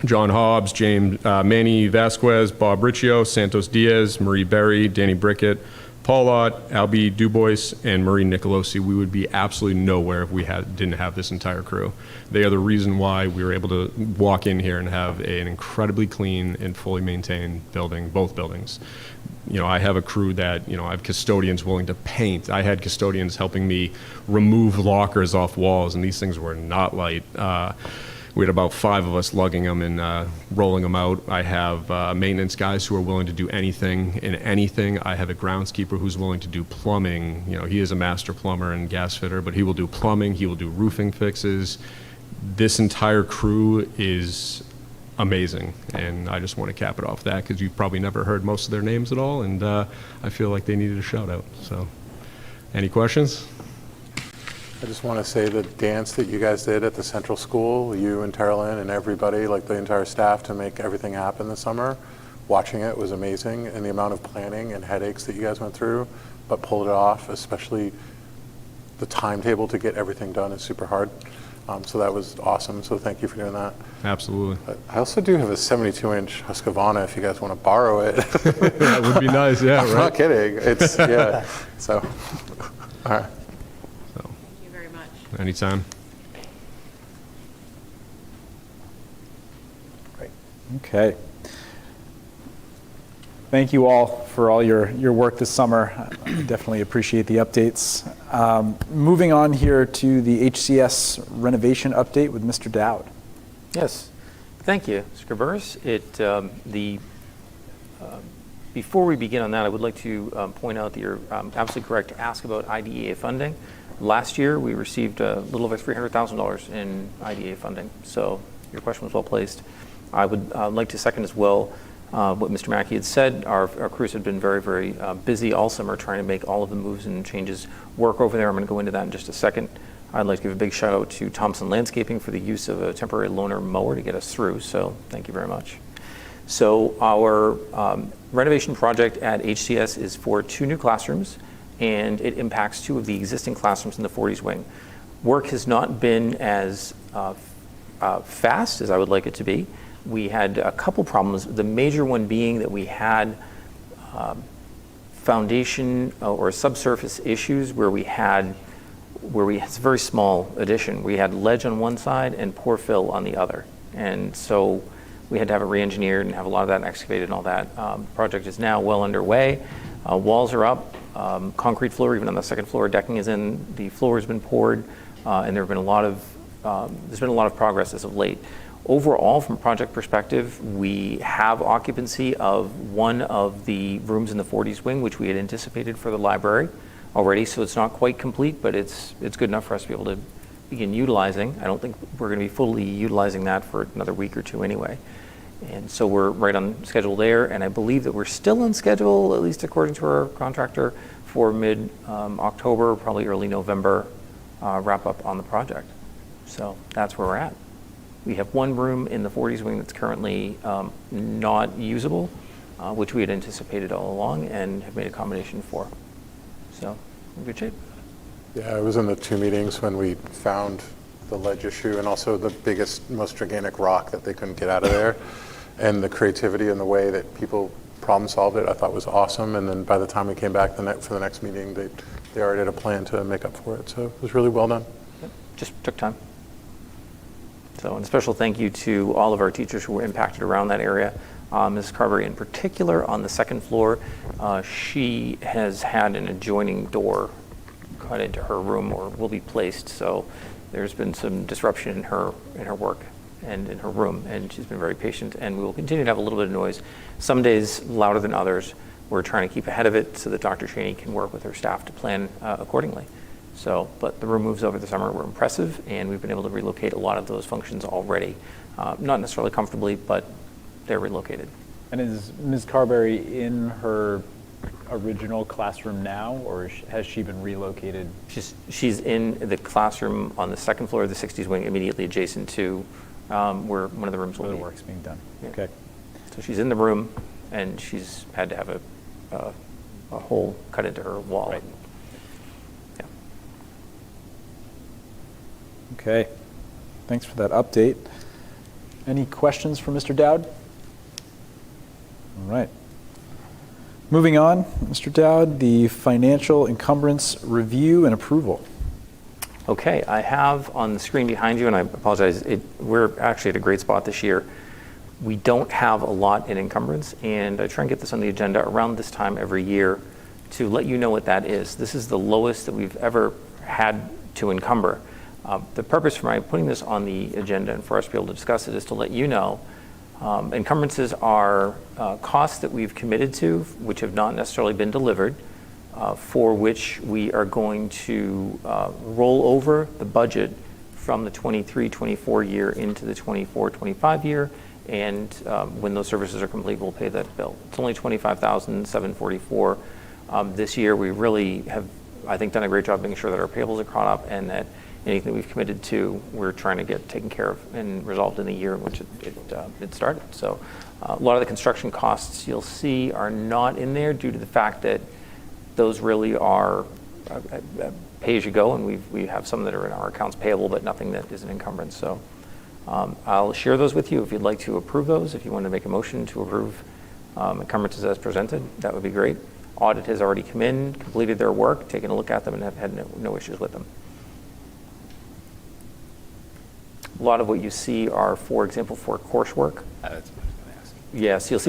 John Hobbs, Manny Vasquez, Bob Riccio, Santos Diaz, Marie Berry, Danny Brickett, Paul Ott, Albie Dubois, and Marie Nicolosi, we would be absolutely nowhere if we didn't have this entire crew. They are the reason why we were able to walk in here and have an incredibly clean and fully maintained building, both buildings. You know, I have a crew that, you know, I have custodians willing to paint. I had custodians helping me remove lockers off walls, and these things were not light. We had about 5 of us lugging them and rolling them out. I have maintenance guys who are willing to do anything and anything. I have a groundskeeper who's willing to do plumbing. You know, he is a master plumber and gas fitter, but he will do plumbing, he will do roofing fixes. This entire crew is amazing, and I just want to cap it off that because you've probably never heard most of their names at all, and I feel like they needed a shout out. So, any questions? I just want to say the dance that you guys did at the Central School, you and Terrell and everybody, like the entire staff, to make everything happen this summer, watching it was amazing, and the amount of planning and headaches that you guys went through, but pulled it off, especially the timetable to get everything done is super hard. So that was awesome, so thank you for doing that. Absolutely. But I also do have a 72-inch Husqvarna if you guys want to borrow it. That would be nice, yeah, I'm right? not kidding. It's, yeah, so, all right. Anytime. Great. Okay. Thank you all for all your work this summer. I definitely appreciate the updates. Moving on here to the HCS renovation update with Mr. Dowd. Yes, thank you, Mr. Burris. Before we begin on that, I would like to point out that you're absolutely correct to ask about IDEA funding. Last year, we received a little over $300,000 in IDEA funding, so your question was well placed. I would like to second as well what Mr. Mackey had said. Our crews have been very, very busy all summer trying to make all of the moves and changes work over there. I'm going to go into that in just a second. I'd like to give a big shout out to Thompson Landscaping for the use of a temporary loaner mower to get us through, so thank you very much. So our renovation project at HCS is for 2 new classrooms, and it impacts 2 of the existing classrooms in the 40s wing. Work has not been as fast as I would like it to be. We had a couple problems, the major one being that we had foundation or subsurface issues where we had it's a very small addition. We had ledge on one side and poor fill on the other. And so we had to have it re-engineered and have a lot of that excavated and all that. Project is now well underway. Walls are up. Concrete floor, even on the 2nd floor, decking is in, the floor has been poured, and there's been a lot of progress as of late. Overall, from a project perspective, we have occupancy of one of the rooms in the 40s wing, which we had anticipated for the library already, so it's not quite complete, but it's good enough for us to be able to begin utilizing. I don't think we're going to be fully utilizing that for another week or 2 anyway. And so we're right on schedule there, and I believe that we're still on schedule, at least according to our contractor, for mid-October, probably early November wrap up on the project. So that's where we're at. We have 1 room in the 40s wing that's currently not usable, which we had anticipated all along and have made accommodation for. So we're in good shape. Yeah, I was in the 2 meetings when we found the ledge issue and also the biggest, most gigantic rock that they couldn't get out of there. And the creativity and the way that people problem solved it, I thought was awesome. And then by the time we came back for the next meeting, they already had a plan to make up for it. So it was really well done. Yep. Just took time. So, and a special thank you to all of our teachers who were impacted around that area. Ms. Carberry in particular on the 2nd floor, she has had an adjoining door cut into her room or will be placed. So there's been some disruption in her work and in her room, and she's been very patient, and we will continue to have a little bit of noise. Some days louder than others. We're trying to keep ahead of it so that Dr. Cheney can work with her staff to plan accordingly. So, but the room moves over the summer were impressive, and we've been able to relocate a lot of those functions already. Not necessarily comfortably, but they're relocated. And is Ms. Carberry in her original classroom now, or has she been relocated? She's in the classroom on the 2nd floor of the 60s wing, immediately adjacent to where one of the rooms will be. The work's being done. Yeah. Okay. So she's in the room, and she's had to have a hole cut into her wall. Right. Yeah. Okay. Thanks for that update. Any questions for Mr. Dowd? All right. Moving on, Mr. Dowd, the financial encumbrance review and approval. Okay, I have on the screen behind you, and I apologize, we're actually at a great spot this year. We don't have a lot in encumbrance, and I try and get this on the agenda around this time every year to let you know what that is. This is the lowest that we've ever had to encumber. The purpose for my putting this on the agenda and for us to be able to discuss it is to let you know encumbrances are costs that we've committed to, which have not necessarily been delivered, for which we are going to roll over the budget from the 23-24 year into the 24-25 year, and when those services are complete, we'll pay that bill. It's only $25,744. This year, we really have, I think, done a great job making sure that our payables are caught up and that anything we've committed to, we're trying to get taken care of and resolved in the year in which it started. So a lot of the construction costs you'll see are not in there due to the fact that those really are pay-as-you-go, and we have some that are in our accounts payable, but nothing that is an encumbrance. So I'll share those with you if you'd like to approve those. If you want to make a motion to approve encumbrances as presented, that would be great. Audit has already come in, completed their work, taken a look at them, and have had no issues with them. A lot of what you see are, for example, for coursework. That's what I was going to ask. Yes, you'll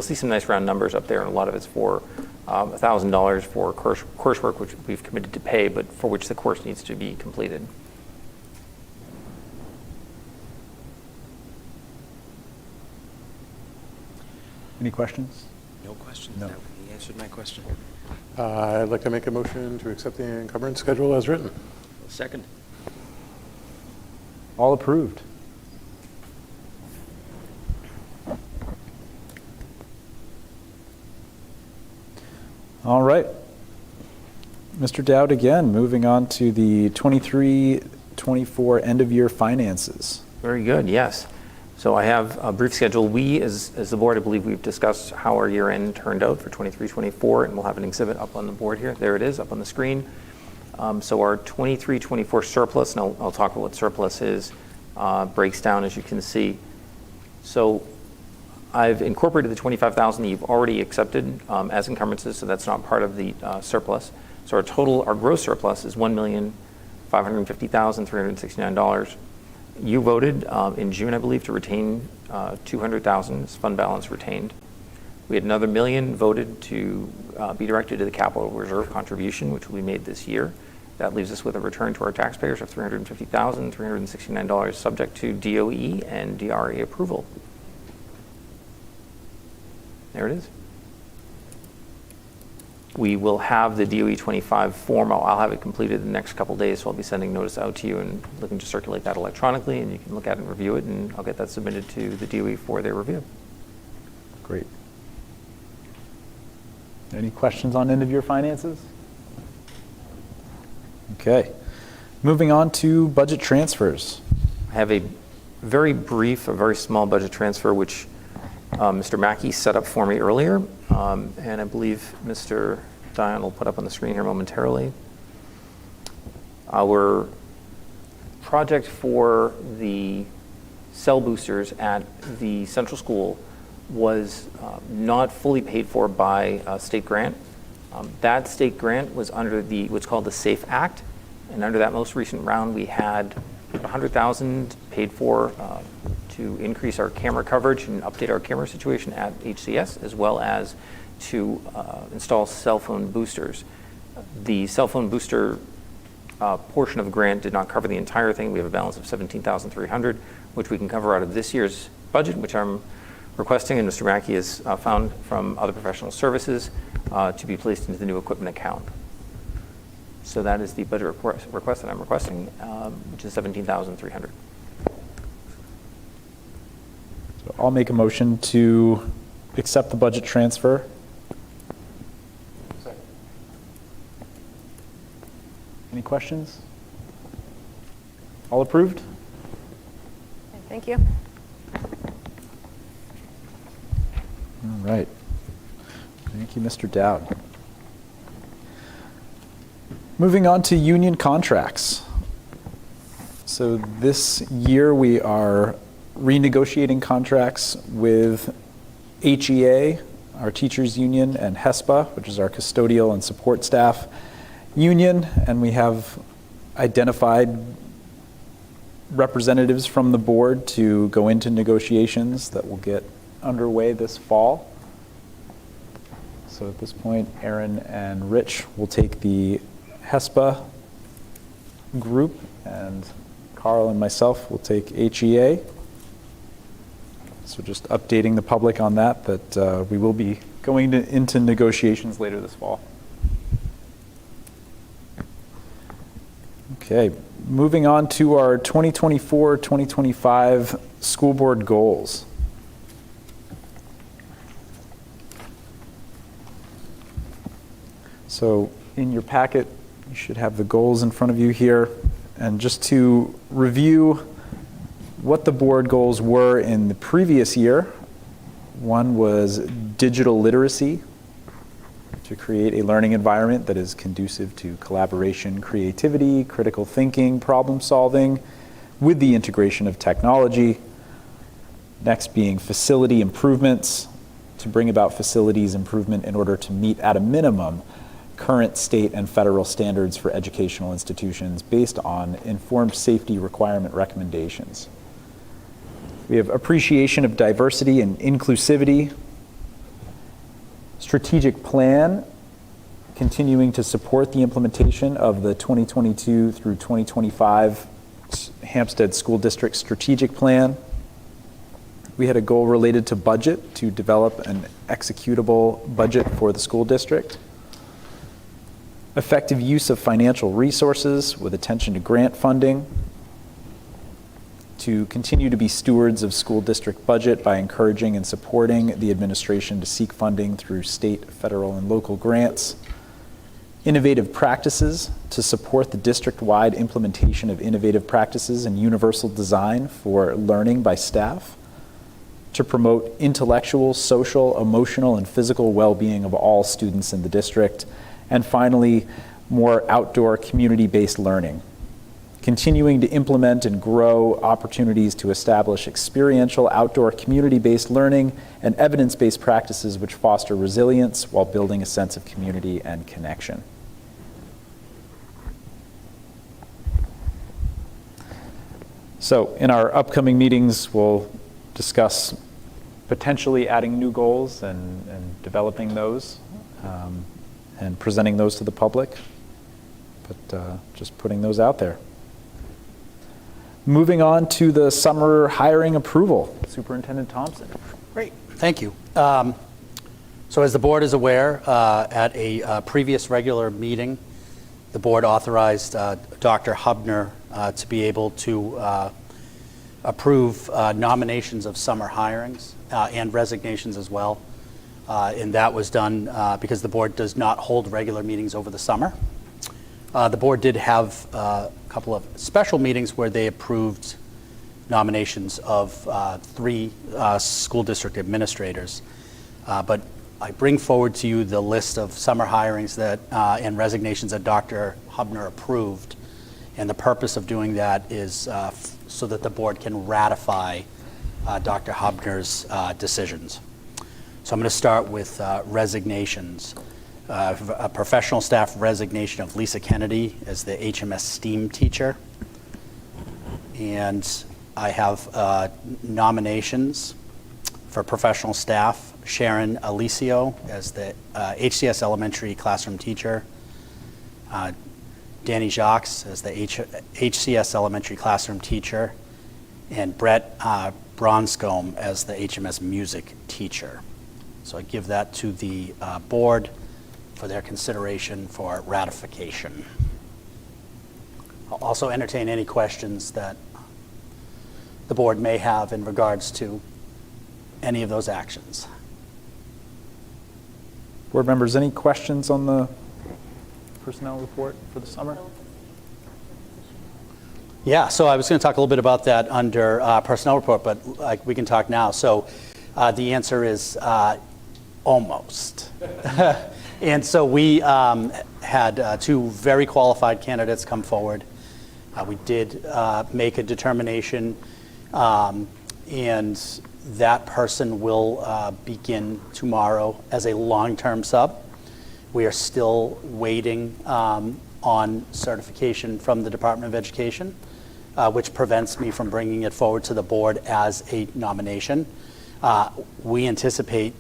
see some nice round numbers up there, and a lot of it's for $1,000 for coursework, which we've committed to pay, but for which the course needs to be completed. Any questions? No questions? No. He answered my question. I'd like to make a motion to accept the encumbrance schedule as written. Second. All approved. All right. Mr. Dowd again, moving on to the 23-24 end-of-year finances. Very good, yes. So I have a brief schedule. We, as the board, I believe we've discussed how our year end turned out for 23-24, and we'll have an exhibit up on the board here. There it is, up on the screen. So our 23-24 surplus, and I'll talk about what surplus is, breaks down, as you can see. So I've incorporated the $25,000 that you've already accepted as encumbrances, so that's not part of the surplus. So our gross surplus is $1,550,369. You voted in June, I believe, to retain $200,000 as fund balance retained. We had another $1 million voted to be directed to the capital reserve contribution, which will be made this year. That leaves us with a return to our taxpayers of $350,369, subject to DOE and DRA approval. There it is. We will have the DOE 25 form. I'll have it completed in the next couple days, so I'll be sending notice out to you and looking to circulate that electronically, and you can look at it and review it, and I'll get that submitted to the DOE for their review. Great. Any questions on end-of-year finances? Okay. Moving on to budget transfers. I have a very small budget transfer, which Mr. Mackey set up for me earlier, and I believe Mr. Dion will put up on the screen here momentarily. Our project for the cell boosters at the central school was not fully paid for by a state grant. That state grant was under what's called the SAFE Act, and under that most recent round, we had $100,000 paid for to increase our camera coverage and update our camera situation at HCS, as well as to install cell phone boosters. The cell phone booster portion of the grant did not cover the entire thing. We have a balance of $17,300, which we can cover out of this year's budget, which I'm requesting, and Mr. Mackey has found from other professional services to be placed into the new equipment account. So that is the budget request that I'm requesting, which is $17,300. So I'll make a motion to accept the budget transfer. Second. Any questions? All approved? Thank you. All right. Thank you, Mr. Dowd. Moving on to union contracts. So this year we are renegotiating contracts with HEA our teachers union, and HESPA, which is our custodial and support staff union, and we have identified representatives from the board to go into negotiations that will get underway this fall. So at this point, Aaron and Rich will take the HESPA group, and Carl and myself will take HEA. So just updating the public on that we will be going into negotiations later this fall. Okay, moving on to our 2024-2025 school board goals. So in your packet, you should have the goals in front of you here. And just to review what the board goals were in the previous year, one was digital literacy, to create a learning environment that is conducive to collaboration, creativity, critical thinking, problem solving, with the integration of technology. Next being facility improvements, to bring about facilities improvement in order to meet at a minimum current state and federal standards for educational institutions based on informed safety requirement recommendations. We have appreciation of diversity and inclusivity, strategic plan, continuing to support the implementation of the 2022 through 2025 Hampstead School District Strategic Plan. We had a goal related to budget, to develop an executable budget for the school district. Effective use of financial resources with attention to grant funding. To continue to be stewards of school district budget by encouraging and supporting the administration to seek funding through state, federal, and local grants. Innovative practices to support the district-wide implementation of innovative practices and universal design for learning by staff. To promote intellectual, social, emotional, and physical well-being of all students in the district. And finally, more outdoor community-based learning. Continuing to implement and grow opportunities to establish experiential outdoor community-based learning and evidence-based practices which foster resilience while building a sense of community and connection. So in our upcoming meetings, we'll discuss potentially adding new goals and developing those and presenting those to the public, but just putting those out there. Moving on to the summer hiring approval. Superintendent Thompson. Great, thank you. So as the board is aware, at a previous regular meeting, the board authorized Dr. Hubner to be able to approve nominations of summer hirings and resignations as well. And that was done because the board does not hold regular meetings over the summer. The board did have a couple of special meetings where they approved nominations of 3 school district administrators. But I bring forward to you the list of summer hirings that and resignations that Dr. Hubner approved. And the purpose of doing that is so that the board can ratify Dr. Hubner's decisions. So I'm going to start with resignations. A professional staff resignation of Lisa Kennedy as the HMS STEAM teacher. And I have nominations for professional staff. Sharon Alicio as the HCS elementary classroom teacher. Danny Jacques as the HCS elementary classroom teacher. And Brett Bronscombe as the HMS music teacher. So I give that to the board for their consideration for ratification. I'll also entertain any questions that the board may have in regards to any of those actions. Board members, any questions on the personnel report for the summer? Yeah, so I was going to talk a little bit about that under personnel report, but we can talk now. So the answer is almost. And so we had 2 very qualified candidates come forward. We did make a determination, and That person will begin tomorrow as a long-term sub. We are still waiting on certification from the Department of Education, which prevents me from bringing it forward to the board as a nomination. We anticipate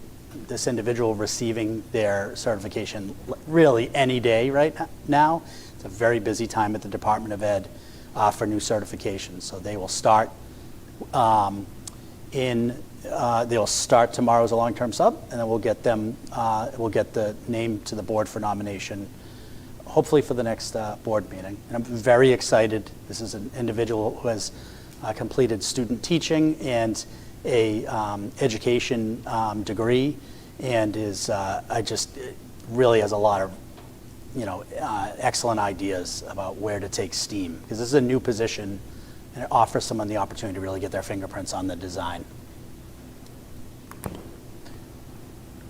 this individual receiving their certification really any day right now. It's a very busy time at the Department of Ed for new certifications. So they will start they'll start tomorrow as a long-term sub, and then we'll get the name to the board for nomination, hopefully for the next board meeting. And I'm very excited. This is an individual who has completed student teaching and a education degree, and is really has a lot of excellent ideas about where to take STEAM, because this is a new position and it offers someone the opportunity to really get their fingerprints on the design.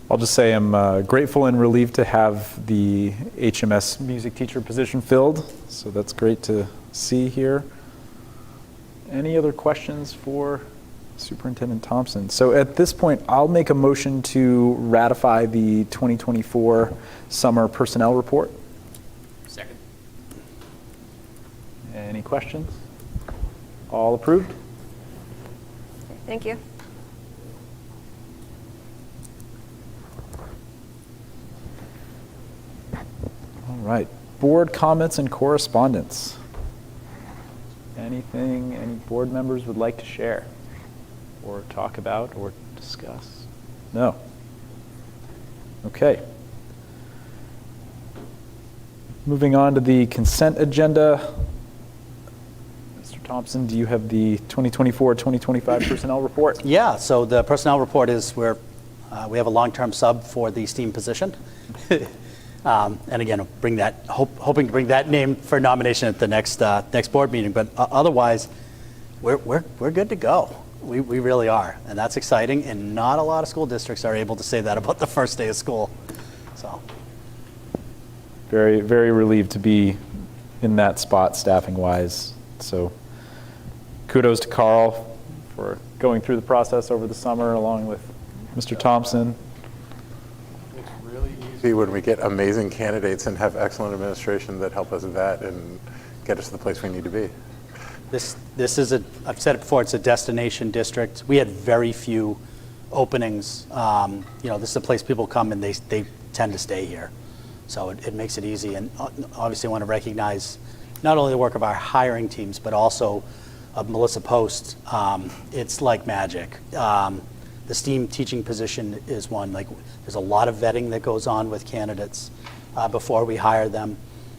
I'll just say I'm grateful and relieved to have the HMS music teacher position filled, so that's great to see here. Any other questions for Superintendent Thompson? So at this point, I'll make a motion to ratify the 2024 summer personnel report. Second. Any questions? All approved? Thank you. All right. Board comments and correspondence. Anything any board members would like to share or talk about or discuss? No? Okay. Moving on to the consent agenda. Mr. Thompson, do you have the 2024-2025 personnel report? Yeah, so the personnel report is where we have a long-term sub for the STEAM position. And again, hoping to bring that name for nomination at the next board meeting. But otherwise, we're good to go. We really are, and that's exciting. And not a lot of school districts are able to say that about the first day of school. So, Very, very relieved to be in that spot staffing-wise. So, kudos to Carl for going through the process over the summer, along with Mr. Thompson. See, when we get amazing candidates and have excellent administration that help us vet and get us to the place we need to be. This is I've said it before, it's a destination district. We had very few openings. This is a place people come and they tend to stay here. So it makes it easy. And obviously I want to recognize not only the work of our hiring teams, but also of Melissa Post. It's like magic. The STEAM teaching position is one, there's a lot of vetting that goes on with candidates before we hire them.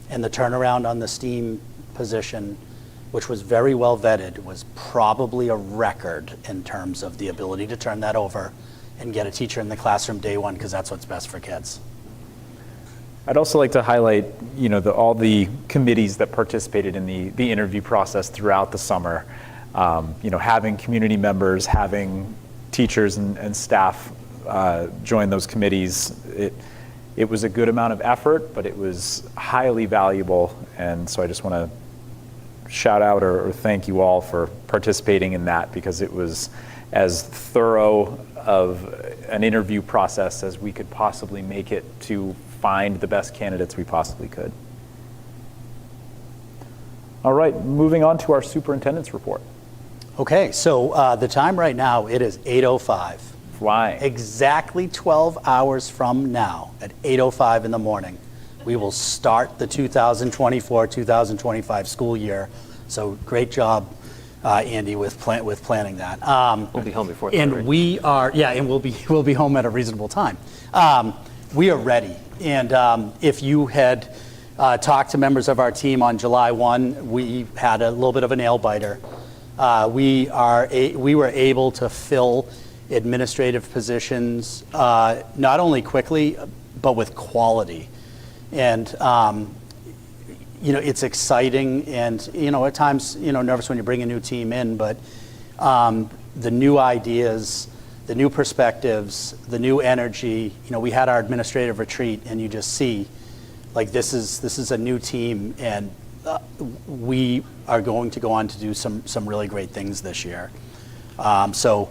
And the turnaround on the STEAM position, which was very well vetted, was probably a record in terms of the ability to turn that over and get a teacher in the classroom day one, because that's what's best for kids. I'd also like to highlight, all the committees that participated in the interview process throughout the summer. Having community members, having teachers and staff join those committees. It was a good amount of effort, but it was highly valuable. And so I just want to shout out or thank you all for participating in that, because it was as thorough of an interview process as we could possibly make it to find the best candidates we possibly could. All right, moving on to our superintendent's report. Okay, so the time right now, it is 8:05. Flying. Exactly 12 hours from now, at 8:05 in the morning, we will start the 2024-2025 school year. So great job, Andy, with planning that. We'll be home before that, and right? we are, yeah, and we'll be home at a reasonable time. We are ready, and if you had talked to members of our team on July 1, we had a little bit of a nail biter. We were able to fill administrative positions not only quickly, but with quality. And, it's exciting and, at times, nervous when you bring a new team in, but the new ideas, the new perspectives, the new energy, we had our administrative retreat and you just see, this is a new team, and we are going to go on to do some really great things this year. So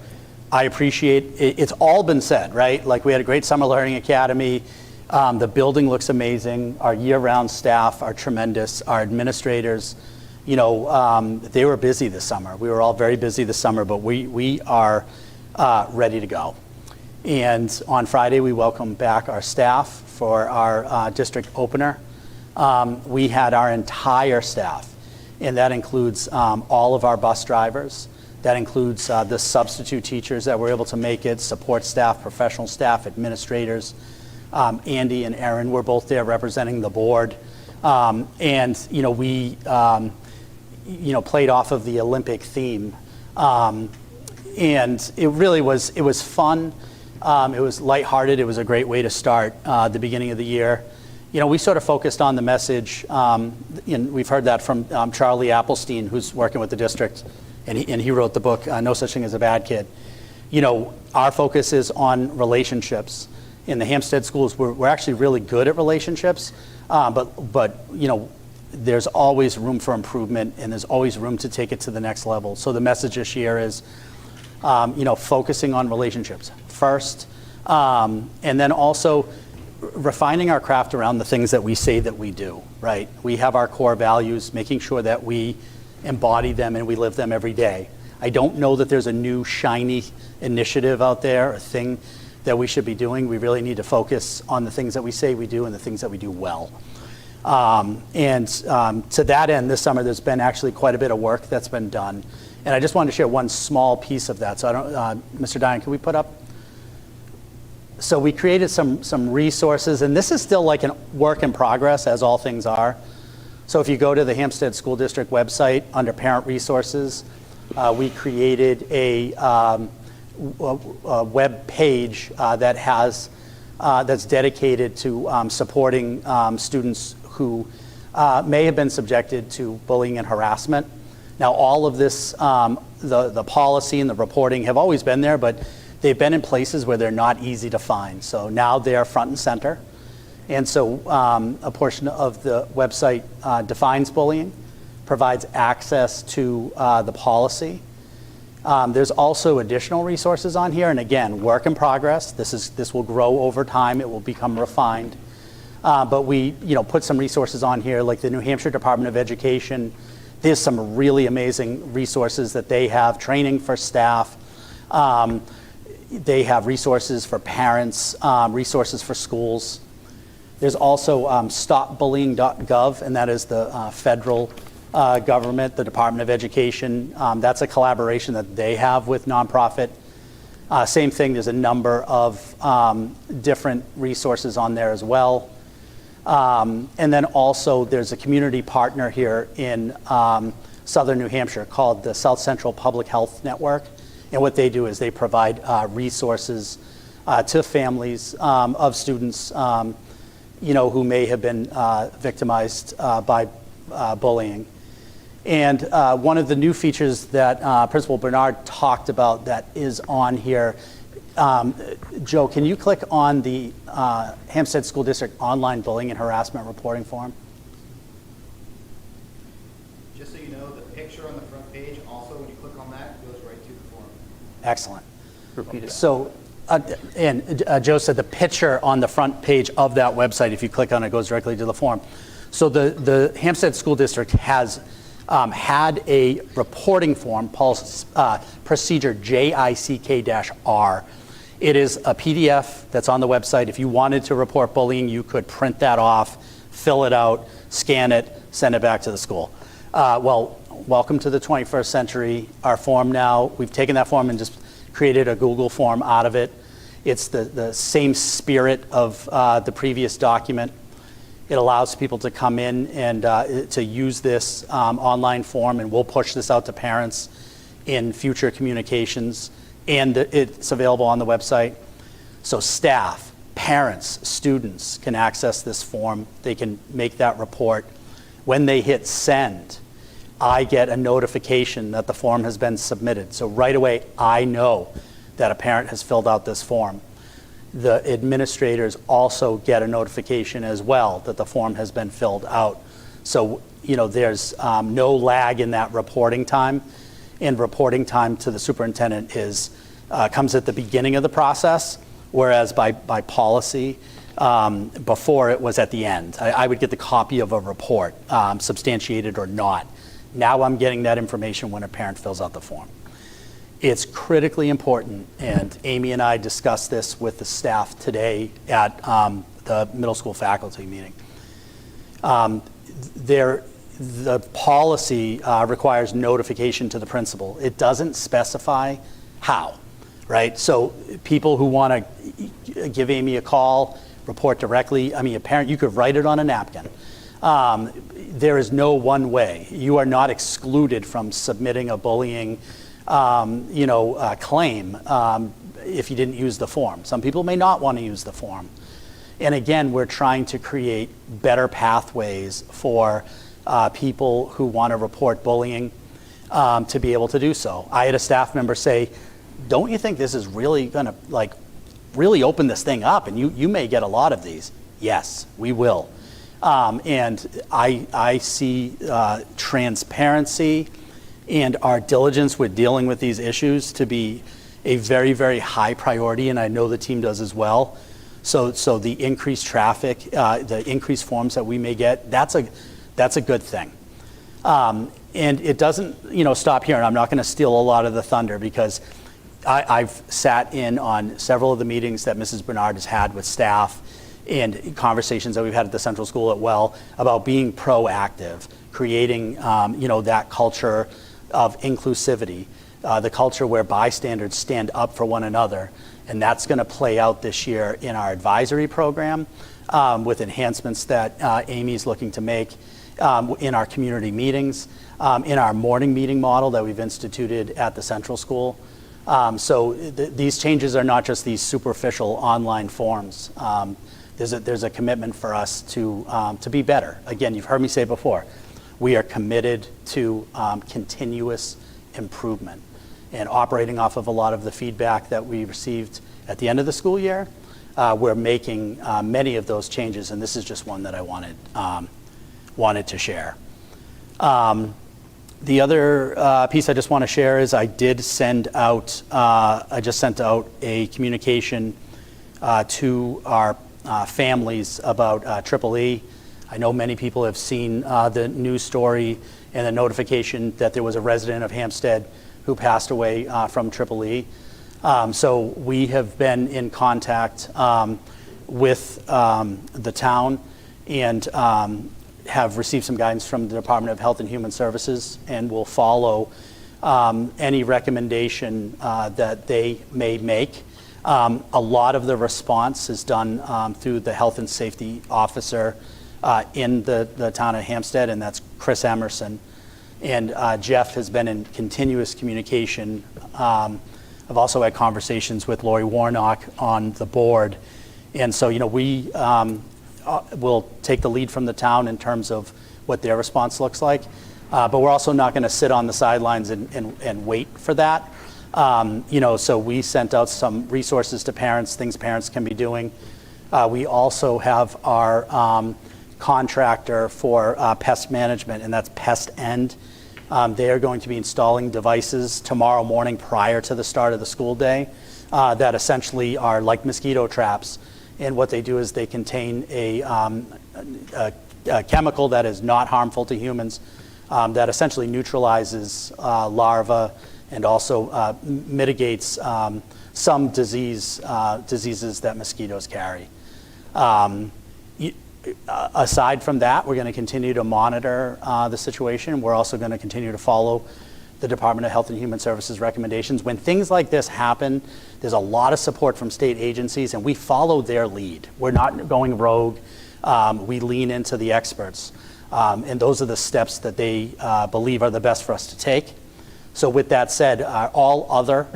I appreciate, it's all been said, right? Like, we had a great Summer Learning Academy. The building looks amazing. Our year-round staff are tremendous. Our administrators, you know, they were busy this summer. We were all very busy this summer, but we are ready to go. And on Friday, we welcomed back our staff for our district opener. We had our entire staff, and that includes all of our bus drivers. That includes the substitute teachers that were able to make it, support staff, professional staff, administrators. Andy and Erin were both there representing the board. And, you know, we, you know, played off of the Olympic theme. And it really was, it was fun. It was lighthearted. It was a great way to start the beginning of the year. You know, we sort of focused on the message, and we've heard that from Charlie Applestein, who's working with the district, and he wrote the book, No Such Thing as a Bad Kid. You know, our focus is on relationships. In the Hampstead schools, we're actually really good at relationships, but you know, there's always room for improvement, and there's always room to take it to the next level. So the message this year is, you know, focusing on relationships first, and then also refining our craft around the things that we say that we do, right? We have our core values, making sure that we embody them and we live them every day. I don't know that there's a new shiny initiative out there, a thing that we should be doing. We really need to focus on the things that we say we do and the things that we do well. To that end, this summer there's been actually quite a bit of work that's been done. And I just wanted to share one small piece of that. So I don't, Mr. Dine, can we put up? So we created some resources, and this is still like a work in progress, as all things are. So if you go to the Hampstead School District website under Parent Resources, we created a web page that has that's dedicated to supporting students who may have been subjected to bullying and harassment. Now, all of this, the policy and the reporting have always been there, but they've been in places where they're not easy to find. So now they're front and center. And so a portion of the website defines bullying, provides access to the policy. There's also additional resources on here, and again, work in progress. This will grow over time. It will become refined. But we, you know, put some resources on here, like the New Hampshire Department of Education. There's some really amazing resources that they have, training for staff. They have resources for parents, resources for schools. There's also stopbullying.gov, and that is the federal government, the Department of Education. That's a collaboration that they have with nonprofit. Same thing, there's a number of different resources on there as well. And then also there's a community partner here in southern New Hampshire called the South Central Public Health Network. And what they do is they provide resources to families of students you know, who may have been victimized by bullying. And one of the new features that Principal Bernard talked about that is on here, Joe, can you click on the Hampstead School District online bullying and harassment reporting form? Just so you know, the picture on the front page, also when you click on that, goes right to the form. Excellent. Repeat it. So, Joe said the picture on the front page of that website, if you click on it, goes directly to the form. So the Hampstead School District has had a reporting form, procedure JICK-R. It is a PDF that's on the website. If you wanted to report bullying, you could print that off, fill it out, scan it, send it back to the school. Well, welcome to the 21st century. Our form now, we've taken that form and just created a Google form out of it. It's the same spirit of the previous document. It allows people to come in and to use this online form, and we'll push this out to parents in future communications, and it's available on the website. So staff, parents, students can access this form. They can make that report. When they hit send, I get a notification that the form has been submitted. So right away, I know that a parent has filled out this form. The administrators also get a notification as well that the form has been filled out. So, you know, there's no lag in that reporting time. And reporting time to the superintendent is comes at the beginning of the process, whereas by policy, before it was at the end. I would get the copy of a report, substantiated or not. Now I'm getting that information when a parent fills out the form. It's critically important, and Amy and I discussed this with the staff today at the middle school faculty meeting. The policy requires notification to the principal. It doesn't specify how, right? So people who want to give Amy a call, report directly, I mean, a parent, you could write it on a napkin. There is no one way. You are not excluded from submitting a bullying claim if you didn't use the form. Some people may not want to use the form. And again, we're trying to create better pathways for people who want to report bullying to be able to do so. I had a staff member say, don't you think this is really going to really open this thing up, and you may get a lot of these? Yes, we will. And I see transparency and our diligence with dealing with these issues to be a very, very high priority, and I know the team does as well. So the increased traffic, the increased forms that we may get, that's a good thing. And it doesn't stop here, and I'm not going to steal a lot of the thunder, because I've sat in on several of the meetings that Mrs. Bernard has had with staff and conversations that we've had at the Central School at Well about being proactive, creating that culture of inclusivity, the culture where bystanders stand up for one another. And that's going to play out this year in our advisory program with enhancements that Amy's looking to make in our community meetings, in our morning meeting model that we've instituted at the Central School. So these changes are not just these superficial online forms. There's a commitment for us to be better. Again, you've heard me say before, we are committed to continuous improvement. And operating off of a lot of the feedback that we received at the end of the school year, we're making many of those changes, and this is just one that I wanted to share. The other piece I just want to share is I just sent out a communication to our families about Triple E. I know many people have seen the news story and the notification that there was a resident of Hampstead who passed away from Triple E. So we have been in contact with the town and have received some guidance from the Department of Health and Human Services, and will follow any recommendation that they may make. A lot of the response is done through the health and safety officer in the town of Hampstead, and that's Chris Emerson. And Jeff has been in continuous communication. I've also had conversations with Lori Warnock on the board. And so, we will take the lead from the town in terms of what their response looks like. But we're also not going to sit on the sidelines and wait for that. So we sent out some resources to parents, things parents can be doing. We also have our contractor for pest management, and that's Pest End. They are going to be installing devices tomorrow morning prior to the start of the school day that essentially are like mosquito traps. And what they do is they contain a chemical that is not harmful to humans that essentially neutralizes larvae and also mitigates some diseases that mosquitoes carry. Aside from that, we're going to continue to monitor the situation. We're also going to continue to follow the Department of Health and Human Services recommendations. When things like this happen, there's a lot of support from state agencies, and we follow their lead. We're not going rogue. We lean into the experts. And those are the steps that they believe are the best for us to take. So with that said, all other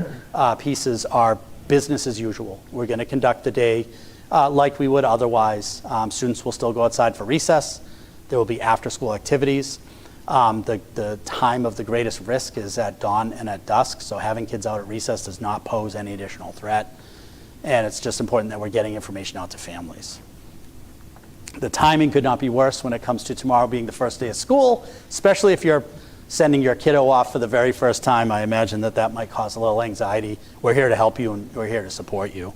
pieces are business as usual. We're going to conduct the day like we would otherwise. Students will still go outside for recess. There will be after-school activities. The time of the greatest risk is at dawn and at dusk, so having kids out at recess does not pose any additional threat. And it's just important that we're getting information out to families. The timing could not be worse when it comes to tomorrow being the first day of school, especially if you're sending your kiddo off for the very first time, I imagine that might cause a little anxiety. We're here to help you, and we're here to support you.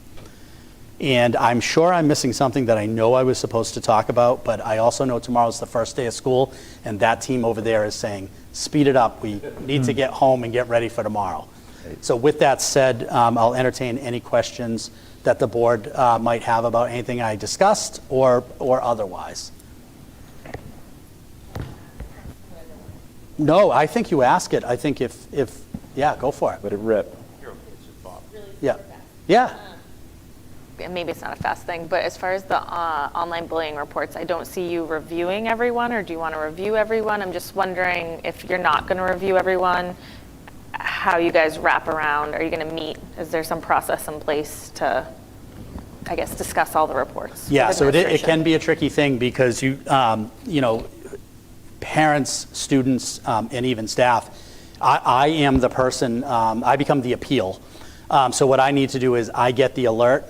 And I'm sure I'm missing something that I know I was supposed to talk about, but I also know tomorrow's the first day of school, and that team over there is saying, speed it up. We need to get home and get ready for tomorrow. So with that said, I'll entertain any questions that the board might have about anything I discussed or otherwise. No, I think you ask it. I think if yeah, go for it. Let it rip. Yeah. Yeah. And maybe it's not a fast thing, but as far as the online bullying reports, I don't see you reviewing everyone, or do you want to review everyone? I'm just wondering if you're not going to review everyone, how you guys wrap around. Are you going to meet? Is there some process in place to, I guess, discuss all the reports? Yeah, with so it administration? can be a tricky thing because you know, parents, students, and even staff, I am the person, I become the appeal. So what I need to do is I get the alert,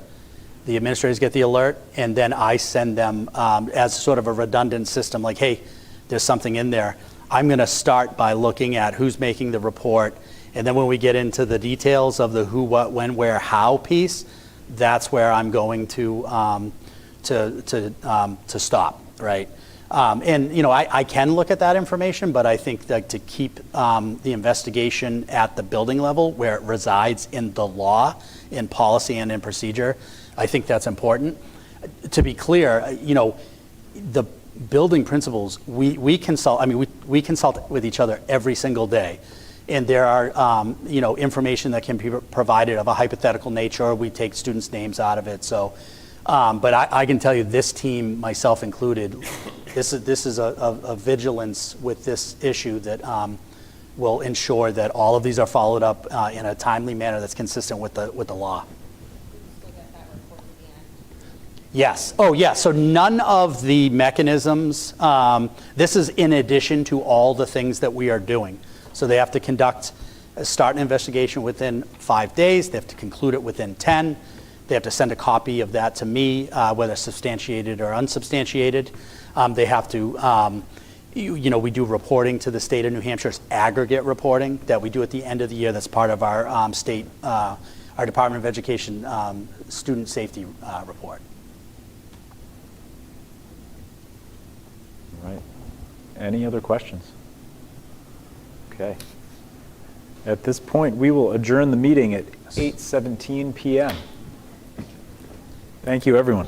the administrators get the alert, and then I send them as sort of a redundant system, like, hey, there's something in there. I'm going to start by looking at who's making the report, and then when we get into the details of the who, what, when, where, how piece, that's where I'm going to stop, right? And you know, I can look at that information, but I think that to keep the investigation at the building level where it resides in the law, in policy and in procedure, I think that's important. To be clear, you know, the building principals, we consult, I mean, we consult with each other every single day. And there are, you know, information that can be provided of a hypothetical nature, or we take students' names out of it. So, but I can tell you this team, myself included, this is a vigilance with this issue that will ensure that all of these are followed up in a timely manner that's consistent with the law. Yes. Oh, yeah. So none of the mechanisms, this is in addition to all the things that we are doing. So they have to start an investigation within 5 days. They have to conclude it within 10. They have to send a copy of that to me, whether substantiated or unsubstantiated. They have to, you know, we do reporting to the state of New Hampshire's aggregate reporting that we do at the end of the year. That's part of our our Department of Education student safety report. All right. Any other questions? Okay. At this point, we will adjourn the meeting at 8:17 p.m. Thank you, everyone.